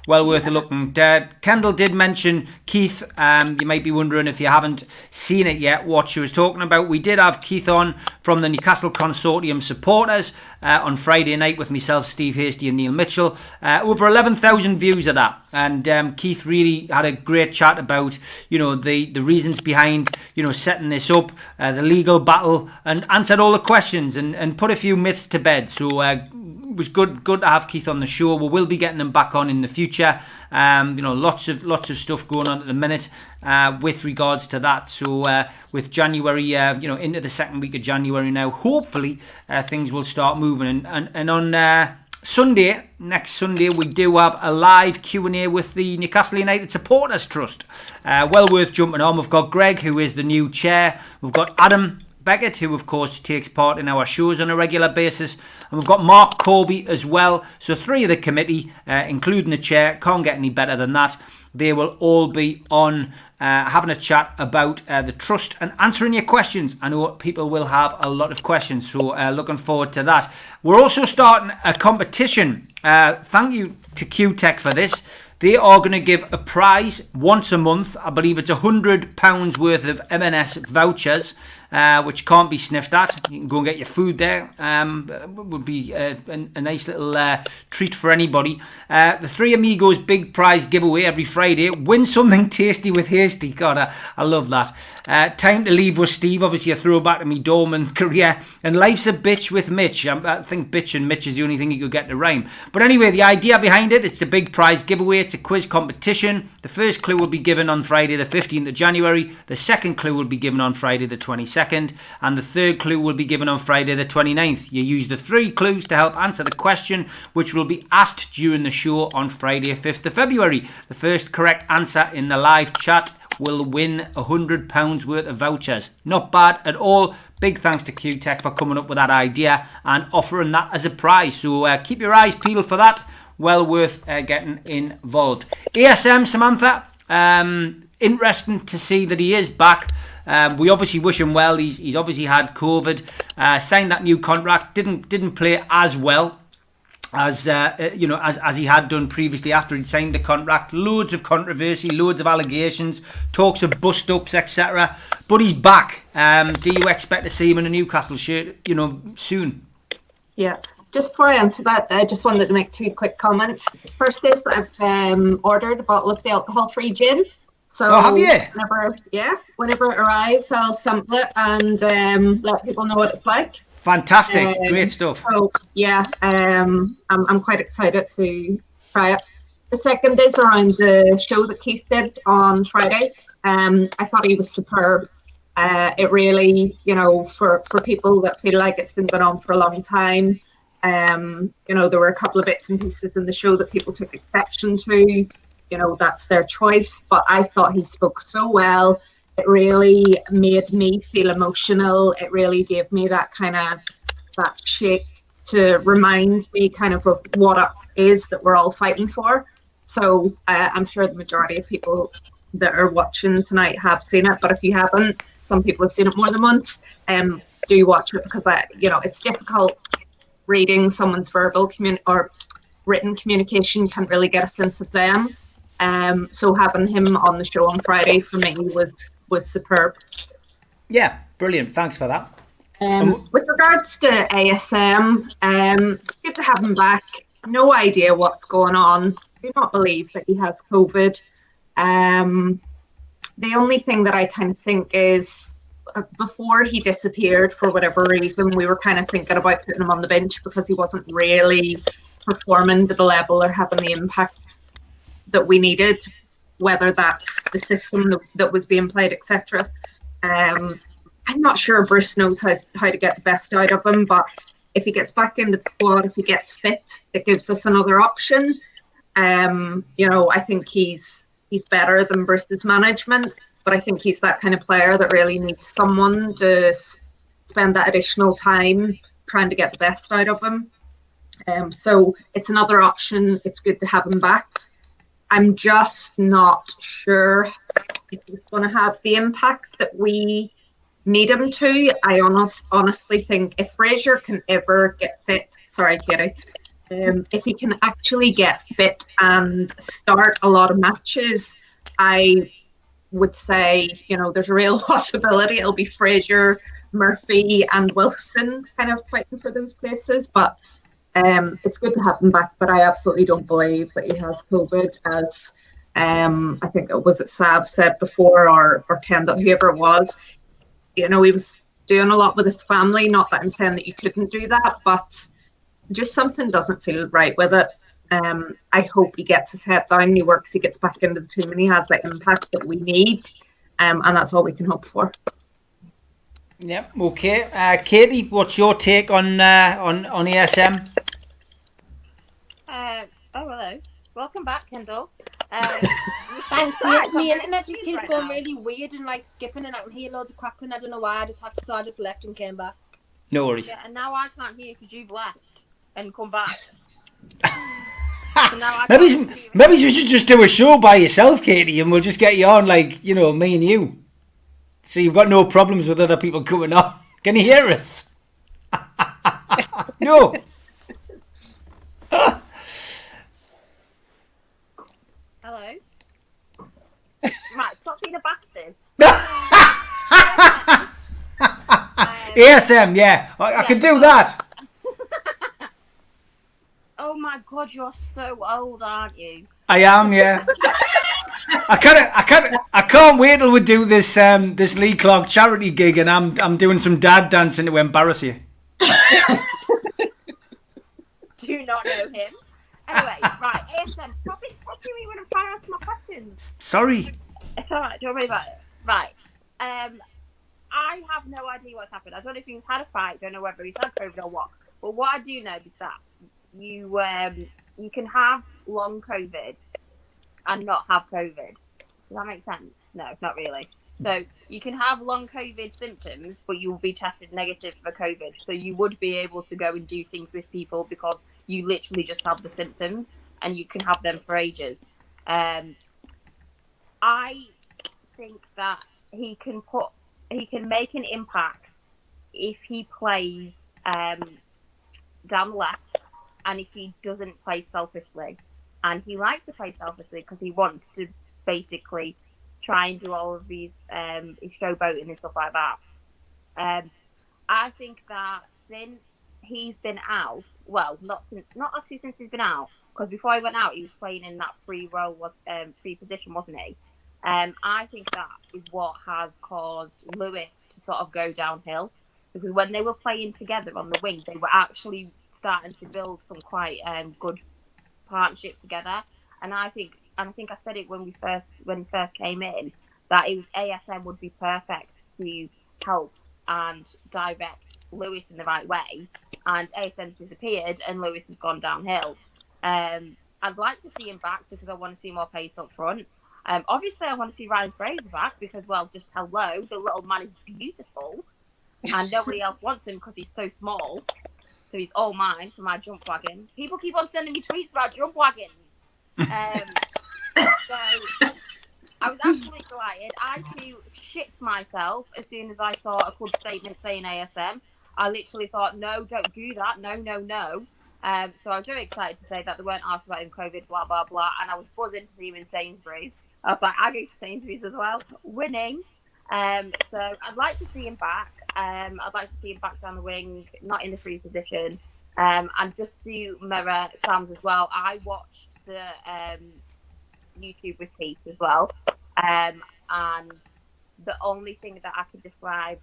S2: well worth a look. And Kendall did mention Keith. You might be wondering, if you haven't seen it yet, what she was talking about. We did have Keith on from the Newcastle Consortium supporters on Friday night with myself, Steve Hasty and Neil Mitchell. Over 11,000 views of that, and Keith really had a great chat about, you know, the reasons behind, you know, setting this up, the legal battle, and answered all the questions and put a few myths to bed. So it was good to have Keith on the show. We will be getting him back on in the future. You know, lots of stuff going on at the minute with regards to that. So with January, you know, into the second week of January now, hopefully things will start moving. And on next Sunday, we do have a live Q&A with the Newcastle United Supporters Trust. Well worth jumping on. We've got Greg, who is the new chair. We've got Adam Beckett, who of course takes part in our shows on a regular basis, and we've got Mark Corby as well. So 3 of the committee, including the chair, can't get any better than that. They will all be on having a chat about the trust and answering your questions. I know people will have a lot of questions, so looking forward to that. We're also starting a competition. Thank you to Q-Tech for this. They are going to give a prize once a month. I believe it's £100 worth of M&S vouchers, which can't be sniffed at. You can go and get your food there. It would be a nice little treat for anybody. The Three Amigos big prize giveaway every Friday. Win something tasty with Hasty. God, I love that. Time to leave with Steve. Obviously a throwback to me Dorman career. And Life's a Bitch with Mitch. I think Bitch and Mitch is the only thing you could get to rhyme. But anyway, the idea behind it, it's a big prize giveaway. It's a quiz competition. The first clue will be given on Friday the 15th of January. The second clue will be given on Friday the 22nd. And the third clue will be given on Friday the 29th. You use the 3 clues to help answer the question, which will be asked during the show on Friday 5th of February. The first correct answer in the live chat will win £100 worth of vouchers. Not bad at all. Big thanks to Q-Tech for coming up with that idea and offering that as a prize. So keep your eyes peeled for that. Well worth getting involved. ASM, Samantha, interesting to see that he is back. We obviously wish him well. He's obviously had COVID. Signed that new contract. Didn't play as well as you know, as he had done previously after he'd signed the contract. Loads of controversy, loads of allegations, talks of bust-ups, etc. But he's back. Do you expect to see him in a Newcastle shirt, you know, soon?
S6: Yeah. Just before I answer that, I just wanted to make 2 quick comments. First is that I've ordered a bottle of the alcohol-free gin. So
S2: have you?
S6: Whenever it arrives, I'll sample it and let people know what it's like.
S2: Fantastic, great stuff.
S6: So yeah, I'm quite excited to try it. The second is around the show that Keith did on Friday. I thought he was superb. It really, you know, for people that feel like it's been going on for a long time. You know, there were a couple of bits and pieces in the show that people took exception to. You know, that's their choice. But I thought he spoke so well. It really made me feel emotional. It really gave me that kind of that shake to remind me kind of what it is that we're all fighting for. So I'm sure the majority of people that are watching tonight have seen it. But if you haven't, some people have seen it more than once. Do watch it, because you know, it's difficult reading someone's verbal or written communication. You can't really get a sense of them. So having him on the show on Friday for me was superb.
S2: Yeah, brilliant. Thanks for that.
S6: With regards to ASM, good to have him back. No idea what's going on. Do not believe that he has COVID. The only thing that I kind of think is, before he disappeared for whatever reason, we were kind of thinking about putting him on the bench because he wasn't really performing to the level or having the impact that we needed, whether that's the system that was being played, etc. I'm not sure Bruce knows how to get the best out of him, but if he gets back into the squad, if he gets fit, it gives us another option. You know, I think he's better than Bruce's management, but I think he's that kind of player that really needs someone to spend that additional time trying to get the best out of him. So it's another option. It's good to have him back. I'm just not sure if he's going to have the impact that we need him to. I honestly think if Fraser can ever get fit, sorry, Katie, if he can actually get fit and start a lot of matches, I would say, there's a real possibility it'll be Fraser, Murphy and Wilson kind of fighting for those places. But it's good to have him back, but I absolutely don't believe that he has COVID, as I think it was Sav said before, or Kendall, whoever it was. He was doing a lot with his family. Not that I'm saying that you couldn't do that, but just something doesn't feel right with it. I hope he gets his head down, he works, he gets back into the team, and he has that impact that we need, and that's all we can hope for.
S2: Yep. Okay. Katie, what's your take on ASM?
S5: Hello. Welcome back, Kendall.
S7: Thanks. Me internet just keeps going really weird and like skipping, and I can hear loads of crackling. I don't know why. I just left and came back.
S2: No worries.
S5: Yeah, and now I can't hear because you've left and come back. So
S2: maybe you should just do a show by yourself, Katie, and we'll just get you on like, me and you. So you've got no problems with other people coming on. Can you hear us? No.
S5: Hello? Right, stop being a bastard.
S2: ASM, yeah. I can do that.
S5: Oh my god, you're so old, aren't you?
S2: I am, yeah. I can't wait till we do this this Lee Clark charity gig, and I'm doing some dad dancing to embarrass you.
S5: Do not know him. Anyway, right, ASM, stop interrupting me when I'm trying to answer my questions.
S2: Sorry.
S5: It's alright, don't worry about it. Right. I have no idea what's happened. I don't know if he's had a fight, don't know whether he's had COVID or what. But what I do know is that you can have long COVID and not have COVID. Does that make sense? No, not really. So you can have long COVID symptoms, but you will be tested negative for COVID. So you would be able to go and do things with people because you literally just have the symptoms, and you can have them for ages. I think that he can make an impact if he plays down the left, and if he doesn't play selfishly. And he likes to play selfishly because he wants to basically try and do all of these showboating and stuff like that. I think that since he's been out, well, not actually since he's been out, because before he went out, he was playing in that free position, wasn't he? I think that is what has caused Lewis to sort of go downhill, because when they were playing together on the wing, they were actually starting to build some quite good partnership together. And I think I said it when he first came in, that it was ASM would be perfect to help and direct Lewis in the right way. And ASM's disappeared, and Lewis has gone downhill. I'd like to see him back because I want to see more pace up front. Obviously, I want to see Ryan Fraser back because, well, just hello, the little man is beautiful, and nobody else wants him because he's so small. So he's all mine for my jump wagon. People keep on sending me tweets about jump wagons. So I was absolutely delighted. I too shit myself as soon as I saw a club statement saying ASM. I literally thought, no, don't do that. No. So I was very excited to say that they weren't asked about him COVID, blah, blah, blah. And I was buzzing to see him in Sainsbury's. I was like, I go to Sainsbury's as well. Winning. So I'd like to see him back. I'd like to see him back down the wing, not in the free position. And just to mirror Sam's as well, I watched the YouTube with Pete as well. And the only thing that I could describe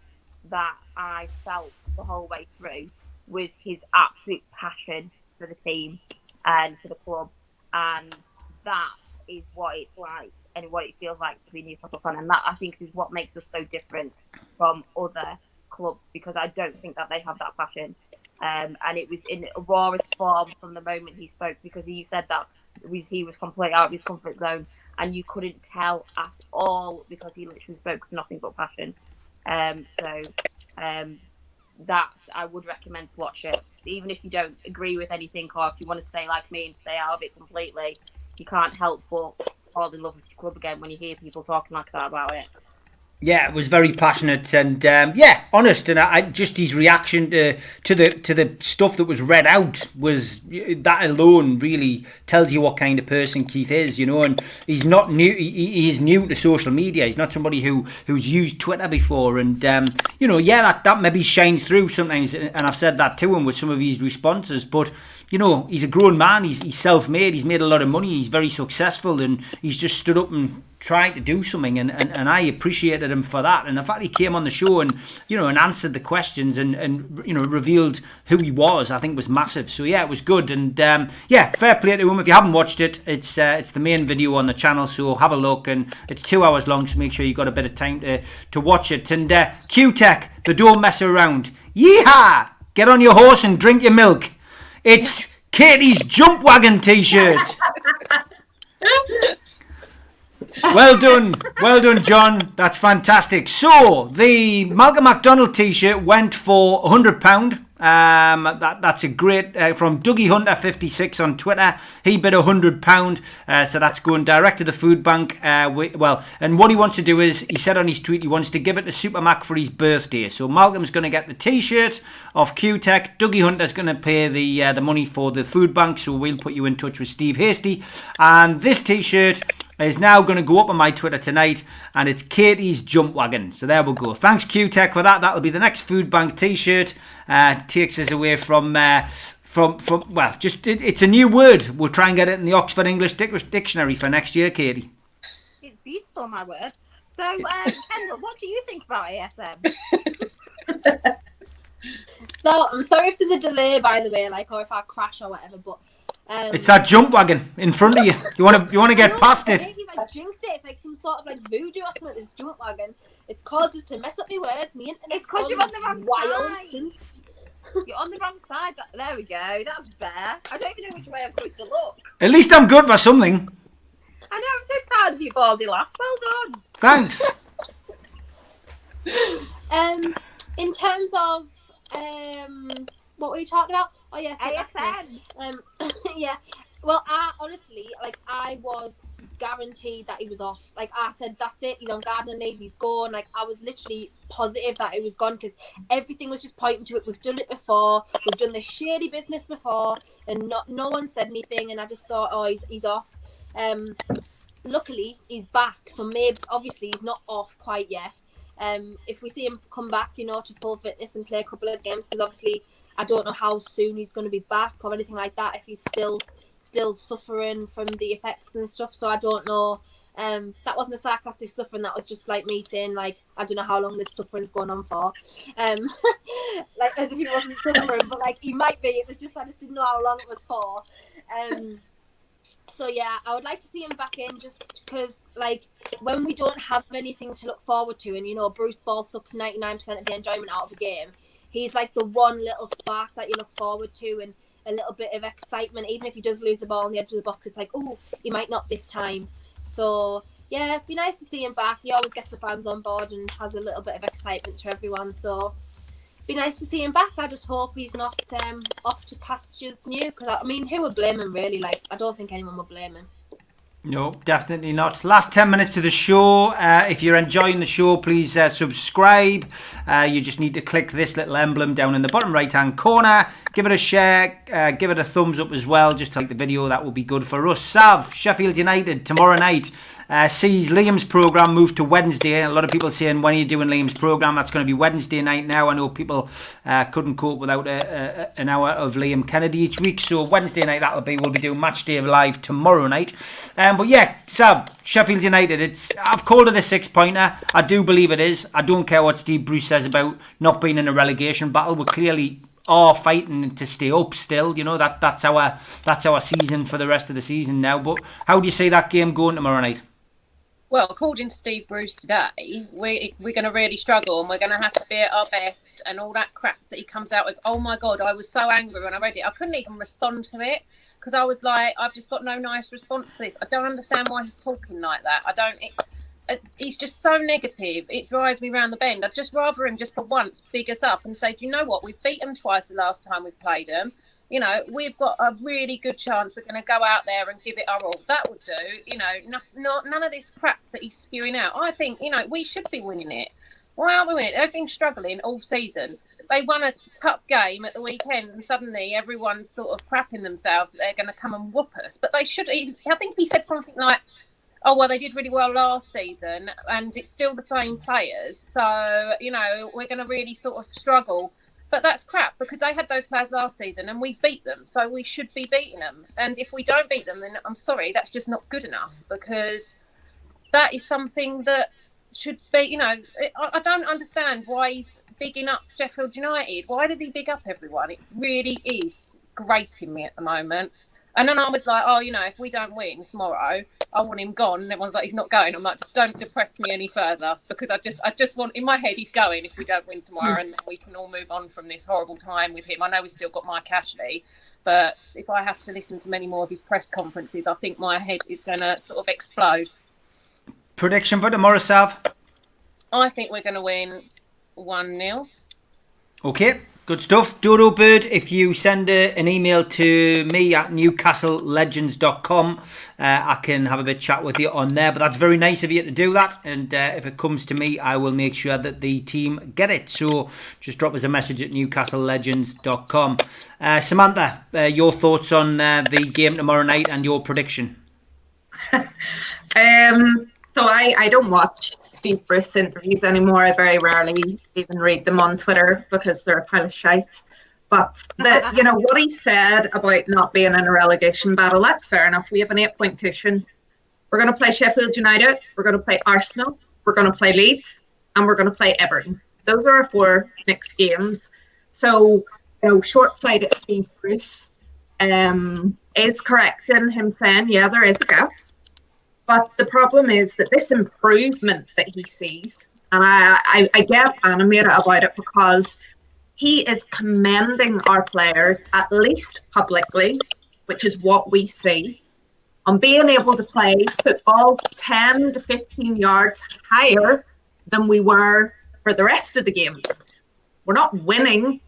S5: that I felt the whole way through was his absolute passion for the team and for the club. And that is what it's like and what it feels like to be a Newcastle fan. And that, I think, is what makes us so different from other clubs, because I don't think that they have that passion. And it was in a rawest form from the moment he spoke, because he said that he was completely out of his comfort zone, and you couldn't tell at all because he literally spoke nothing but passion. that I would recommend to watch it. Even if you don't agree with anything, or if you want to stay like me and stay out of it completely, you can't help but fall in love with your club again when you hear people talking like that about it.
S2: Yeah, it was very passionate and honest. And I just his reaction to the stuff that was read out was that alone really tells you what kind of person Keith is, And he's not new. He's new to social media. He's not somebody who's used Twitter before. And that maybe shines through sometimes. And I've said that to him with some of his responses, but. He's a grown man. He's self-made. He's made a lot of money. He's very successful, and he's just stood up and tried to do something. And I appreciated him for that. And the fact he came on the show and answered the questions and revealed who he was, I think was massive. So yeah, it was good. And fair play to him. If you haven't watched it, it's the main video on the channel. So have a look. And it's 2 hours long. So make sure you got a bit of time to watch it. And Q-Tech, the don't mess around. Yeehaw! Get on your horse and drink your milk. It's Katie's Jump Wagon t-shirt. Well done, John. That's fantastic. So the Malcolm McDonald t-shirt went for £100. That's a great from Dougie Hunter 56 on Twitter. He bid £100, so that's going direct to the food bank. And what he wants to do is, he said on his tweet, he wants to give it to Supermac for his birthday. So Malcolm's going to get the t-shirt off Q-Tech. Dougie Hunter's going to pay the money for the food bank. So we'll put you in touch with Steve Hasty. And this t-shirt is now going to go up on my Twitter tonight, and it's Katie's Jump Wagon. So there we go. Thanks Q-Tech for that. That'll be the next food bank t-shirt. Takes us away from it's a new word. We'll try and get it in the Oxford English Dictionary for next year, Katie.
S5: It's beautiful, my word. So, Kendall, what do you think about ASM?
S7: So, I'm sorry if there's a delay, by the way, or if I crash or whatever, but
S2: it's that jump wagon in front of you. You want to get past it.
S7: Maybe jinxed it. It's like some sort of voodoo or something. This jump wagon. It's caused us to mess up my words. Me internet.
S5: It's because you're on the wrong side.
S7: Since.
S5: You're on the wrong side. There we go. That's better. I don't even know which way I'm supposed to look.
S2: At least I'm good for something.
S5: I know. I'm so proud of you, Baldy lass. Well done.
S2: Thanks.
S7: In terms of what were you talking about? Oh yes,
S5: ASN.
S7: Yeah. Well, I honestly, I was guaranteed that he was off. I said, that's it. He's on gardening leave. He's gone. I was literally positive that he was gone because everything was just pointing to it. We've done it before. We've done this shady business before, and no one said anything. And I just thought, oh, he's off. Luckily, he's back. So maybe, obviously, he's not off quite yet. If we see him come back, to full fitness and play a couple of games, because obviously I don't know how soon he's going to be back or anything like that. If he's still suffering from the effects and stuff, so I don't know. That wasn't a sarcastic suffering. That was just me saying I don't know how long this suffering's going on for. As if he wasn't suffering, but he might be. It was just I just didn't know how long it was for. So yeah, I would like to see him back in just because when we don't have anything to look forward to, and Bruce Ball sucks 99% of the enjoyment out of the game. He's the one little spark that you look forward to and a little bit of excitement. Even if he does lose the ball on the edge of the box, it's oh, he might not this time. So yeah, it'd be nice to see him back. He always gets the fans on board and has a little bit of excitement to everyone. So it'd be nice to see him back. I just hope he's not off to pastures new. Because who would blame him really? I don't think anyone would blame him.
S2: No, definitely not. Last 10 minutes of the show. If you're enjoying the show, please subscribe. You just need to click this little emblem down in the bottom right hand corner. Give it a share. Give it a thumbs up as well. Just to like the video. That will be good for us. Sav, Sheffield United tomorrow night sees Liam's programme move to Wednesday. A lot of people saying, when are you doing Liam's programme? That's going to be Wednesday night now. I know people couldn't cope without an hour of Liam Kennedy each week. So Wednesday night we'll be doing Match Day Live tomorrow night. But yeah, Sav, Sheffield United, I've called it a 6-pointer. I do believe it is. I don't care what Steve Bruce says about not being in a relegation battle. We clearly are fighting to stay up still. That's our season for the rest of the season now. But how do you see that game going tomorrow night?
S4: Well, according to Steve Bruce today, we're going to really struggle and we're going to have to be at our best and all that crap that he comes out with. Oh my God, I was so angry when I read it. I couldn't even respond to it. Because I was I've just got no nice response to this. I don't understand why he's talking like that. he's just so negative. It drives me round the bend. I'd just rather him just for once big us up and say, do you know what? We've beat them twice the last time we've played them. You know, we've got a really good chance. We're going to go out there and give it our all. That would do. You know, none of this crap that he's spewing out. I think, you know, we should be winning it. Why aren't we winning it? They've been struggling all season. They won a cup game at the weekend and suddenly everyone's sort of crapping themselves that they're going to come and whoop us. But they should. I think he said something like, oh, well, they did really well last season and it's still the same players. So, you know, we're going to really sort of struggle. But that's crap because they had those players last season and we beat them. So we should be beating them. And if we don't beat them, then I'm sorry, that's just not good enough because that is something that should be, you know, I don't understand why he's bigging up Sheffield United. Why does he big up everyone? It really is grating me at the moment. And then I was like, oh, you know, if we don't win tomorrow, I want him gone. And everyone's like, he's not going. I'm like, just don't depress me any further because I just want, in my head, he's going if we don't win tomorrow and we can all move on from this horrible time with him. I know we've still got Mike Ashley, but if I have to listen to many more of his press conferences, I think my head is going to sort of explode.
S2: Prediction for tomorrow, Sav?
S4: I think we're going to win 1-0.
S2: Okay, good stuff. Dodo Bird, if you send an email to me at newcastlelegends.com, I can have a bit chat with you on there. But that's very nice of you to do that. And if it comes to me, I will make sure that the team get it. So just drop us a message at newcastlelegends.com. Samantha, your thoughts on the game tomorrow night and your prediction?
S6: So I don't watch Steve Bruce interviews anymore. I very rarely even read them on Twitter because they're a pile of shite. But you know what he said about not being in a relegation battle, that's fair enough. We have an 8-point cushion. We're going to play Sheffield United. We're going to play Arsenal. We're going to play Leeds, and we're going to play Everton. Those are our 4 next games. So, you know, short-sighted Steve Bruce is correct in him saying, yeah, there is a gap. But the problem is that this improvement that he sees, and I get animated about it because he is commending our players, at least publicly, which is what we see, on being able to play football 10 to 15 yards higher than we were for the rest of the games. We're not winning.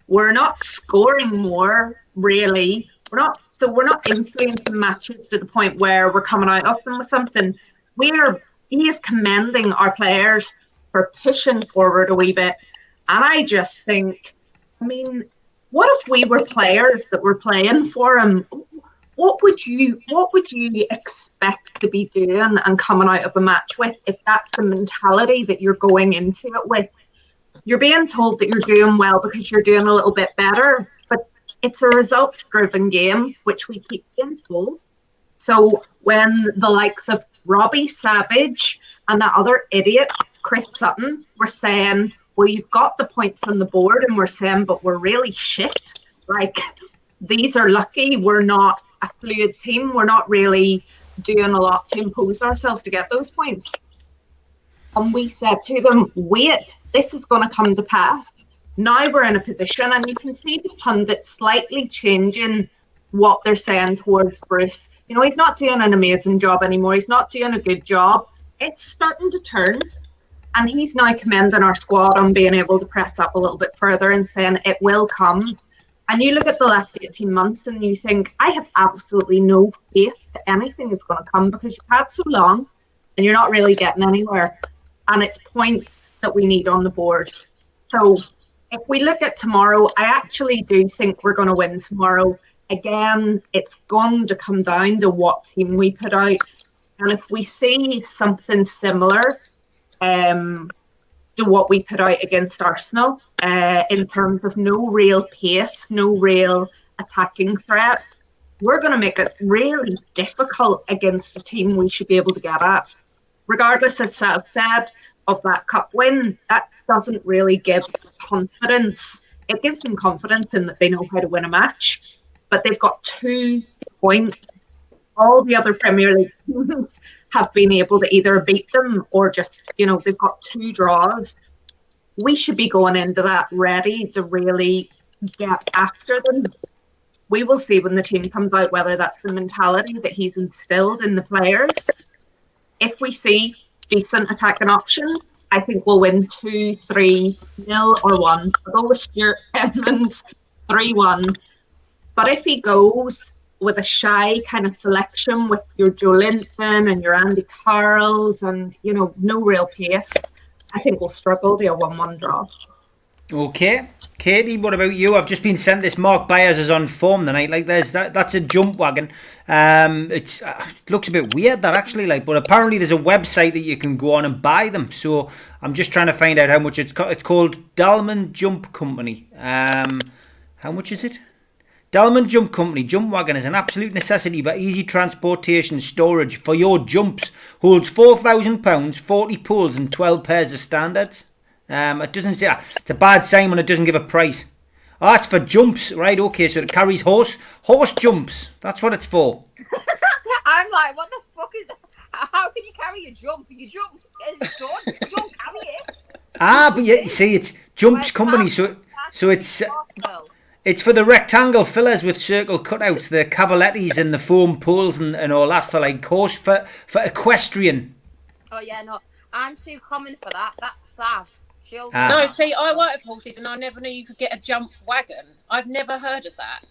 S6: We're not scoring more, really. We're not influencing matches to the point where we're coming out of them with something. He is commending our players for pushing forward a wee bit. And I just think, I mean, what if we were players that were playing for him? What would you expect to be doing and coming out of a match with if that's the mentality that you're going into it with? You're being told that you're doing well because you're doing a little bit better, but it's a results-driven game, which we keep being told. So when the likes of Robbie Savage and that other idiot, Chris Sutton, were saying, well, you've got the points on the board, and we're saying, but we're really shit. Like, these are lucky. We're not a fluid team. We're not really doing a lot to impose ourselves to get those points. And we said to them, wait, this is going to come to pass. Now we're in a position, and you can see the pundits slightly changing what they're saying towards Bruce. You know, he's not doing an amazing job anymore. He's not doing a good job. It's starting to turn. And he's now commending our squad on being able to press up a little bit further and saying it will come. And you look at the last 18 months and you think, I have absolutely no faith that anything is going to come because you've had so long and you're not really getting anywhere. And it's points that we need on the board. So if we look at tomorrow, I actually do think we're going to win tomorrow. Again, it's going to come down to what team we put out. And if we see something similar to what we put out against Arsenal, in terms of no real pace, no real attacking threat, we're going to make it really difficult against a team we should be able to get at. Regardless, as Sal said, of that cup win, that doesn't really give confidence. It gives them confidence in that they know how to win a match, but they've got 2 points. All the other Premier League teams have been able to either beat them or just, you know, they've got 2 draws. We should be going into that ready to really get after them. We will see when the team comes out whether that's the mentality that he's instilled in the players. If we see decent attacking option. I think we'll win 2-3-0 or 1. I'll go with Stuart Edmonds 3-1. But if he goes with a shy kind of selection with your Joe Linton and your Andy Carrolls and, you know, no real pace, I think we'll struggle to a 1-1 draw.
S2: Okay. Katie, what about you? I've just been sent this. Mark Byers is on form tonight. Like, that's a jump wagon. It looks a bit weird, that, actually. Like, but apparently there's a website that you can go on and buy them. So I'm just trying to find out how much it's called Dalman Jump Company. How much is it? Dalman Jump Company. Jump wagon is an absolute necessity for easy transportation storage for your jumps. Holds 4,000 pounds, 40 poles and 12 pairs of standards. It doesn't say. It's a bad sign when it doesn't give a price. Oh, it's for jumps, right? Okay, so it carries horse jumps. That's what it's for.
S5: I'm like, what the fuck is that? How can you carry a jump? You jump and it's done. You don't carry it.
S2: But yeah, see, it's Jumps Company, so it's for the rectangle fillers with circle cutouts, the cavalettis and the foam poles and all that for like course for equestrian.
S5: Oh yeah, no, I'm too common for that. That's sav.
S4: No, see, I work with horses and I never knew you could get a jump wagon. I've never heard of that.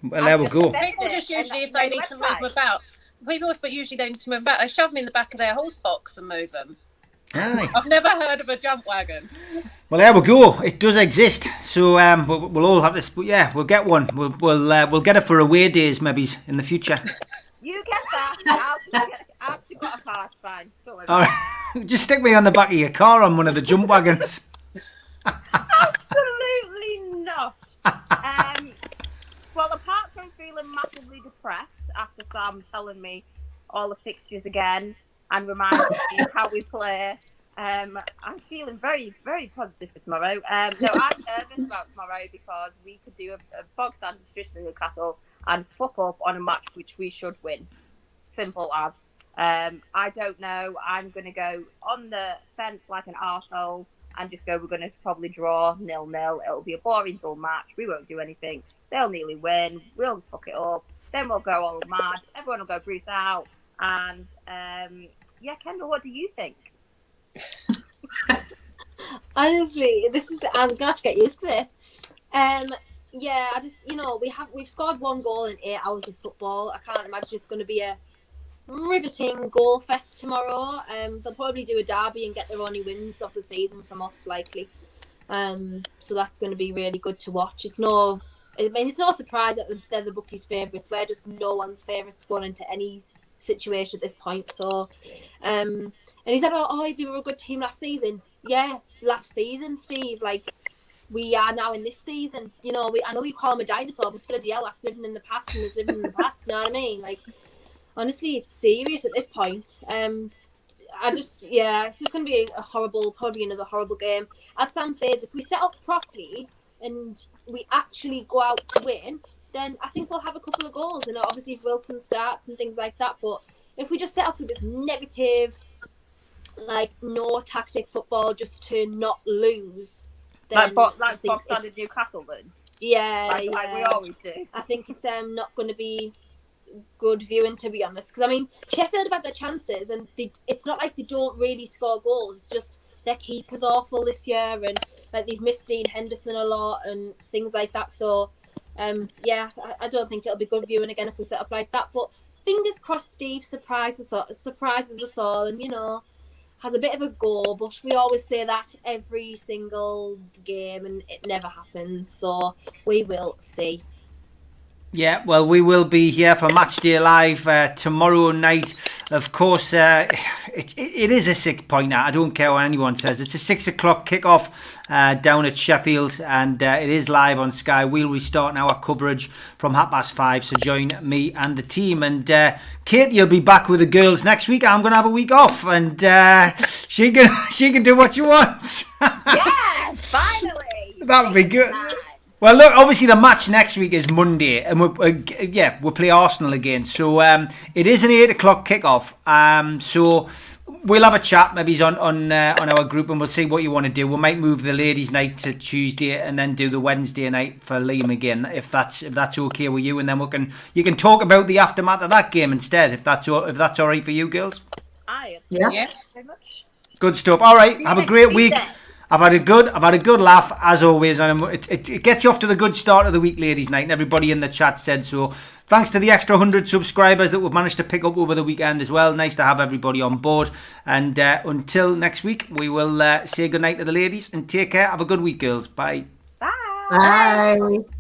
S2: Well, there we go.
S4: People just usually, if they need to move about, but usually they need to move about, they shove them in the back of their horse box and move them.
S2: Aye.
S4: I've never heard of a jump wagon.
S2: Well, there we go. It does exist. So we'll all have this. But yeah, we'll get one. We'll get it for away days, maybe in the future.
S5: You get that. I've just got a car. It's fine. Don't worry.
S2: All right. Just stick me on the back of your car on one of the jump wagons.
S5: Absolutely not. Well, apart from feeling massively depressed after Sam telling me all the fixtures again and reminding me how we play, I'm feeling very, very positive for tomorrow. So I'm nervous about tomorrow because we could do a bog standard tradition in Newcastle and fuck up on a match which we should win. Simple as. I don't know. I'm going to go on the fence like an arsehole and just go, we're going to probably draw 0-0. It'll be a boring, dull match. We won't do anything. They'll nearly win. We'll fuck it up. Then we'll go all mad. Everyone will go Bruce out. And, yeah, Kendall, what do you think?
S7: Honestly, I'm going to have to get used to this. Yeah, I just, we've scored 1 goal in 8 hours of football. I can't imagine it's going to be a riveting goal fest tomorrow. They'll probably do a derby and get their only wins of the season from us, likely. So that's going to be really good to watch. It's no surprise that they're the bookies' favourites. We're just no one's favourites going into any situation at this point. So, and he said, "Oh, they were a good team last season." Yeah, last season, Steve. Like, we are now in this season. I know we call him a dinosaur, but bloody hell, that's living in the past and is living in the past. You know what I mean? Like, honestly, it's serious at this point. It's just going to be probably another horrible game. As Sam says, if we set up properly and we actually go out to win, then I think we'll have a couple of goals. And obviously, if Wilson starts and things like that. But if we just set up with this negative, like, no tactic football just to not lose, then
S5: box standard Newcastle, then.
S7: Yeah,
S5: like we always do.
S7: I think it's not going to be good viewing, to be honest, because I mean Sheffield have had their chances and it's not like they don't really score goals, it's just their keeper's awful this year and like they've missed Dean Henderson a lot and things like that. So I don't think it'll be good viewing again if we set up like that, but fingers crossed Steve surprises us all and has a bit of a go, but we always say that every single game and it never happens, so we will see.
S2: Yeah, well, we will be here for Matchday Live tomorrow night. Of course, it is a 6-pointer. I don't care what anyone says. It's a 6 o'clock kickoff down at Sheffield, and it is live on Sky. We'll be starting our coverage from 5:30, so join me and the team. And Kate, you'll be back with the girls next week. I'm going to have a week off, and she can do what she wants.
S5: Yes, finally.
S2: That would be good. Well, look, obviously the match next week is Monday, and we'll play Arsenal again. So it is an 8 o'clock kickoff. So we'll have a chat, maybe on our group, and we'll see what you want to do. We might move the ladies' night to Tuesday, and then do the Wednesday night for Liam again, if that's okay with you. And then you can talk about the aftermath of that game instead, if that's all right for you, girls.
S6: Yeah.
S4: Yeah.
S5: Thank you very much.
S2: Good stuff. All right, have a great week.
S7: Tuesday.
S2: I've had a good laugh as always, and it gets you off to the good start of the week, ladies' night. And everybody in the chat said so. Thanks to the extra 100 subscribers that we've managed to pick up over the weekend as well. Nice to have everybody on board. And until next week, we will say goodnight to the ladies and take care. Have a good week, girls. Bye.
S5: Bye.
S6: Bye.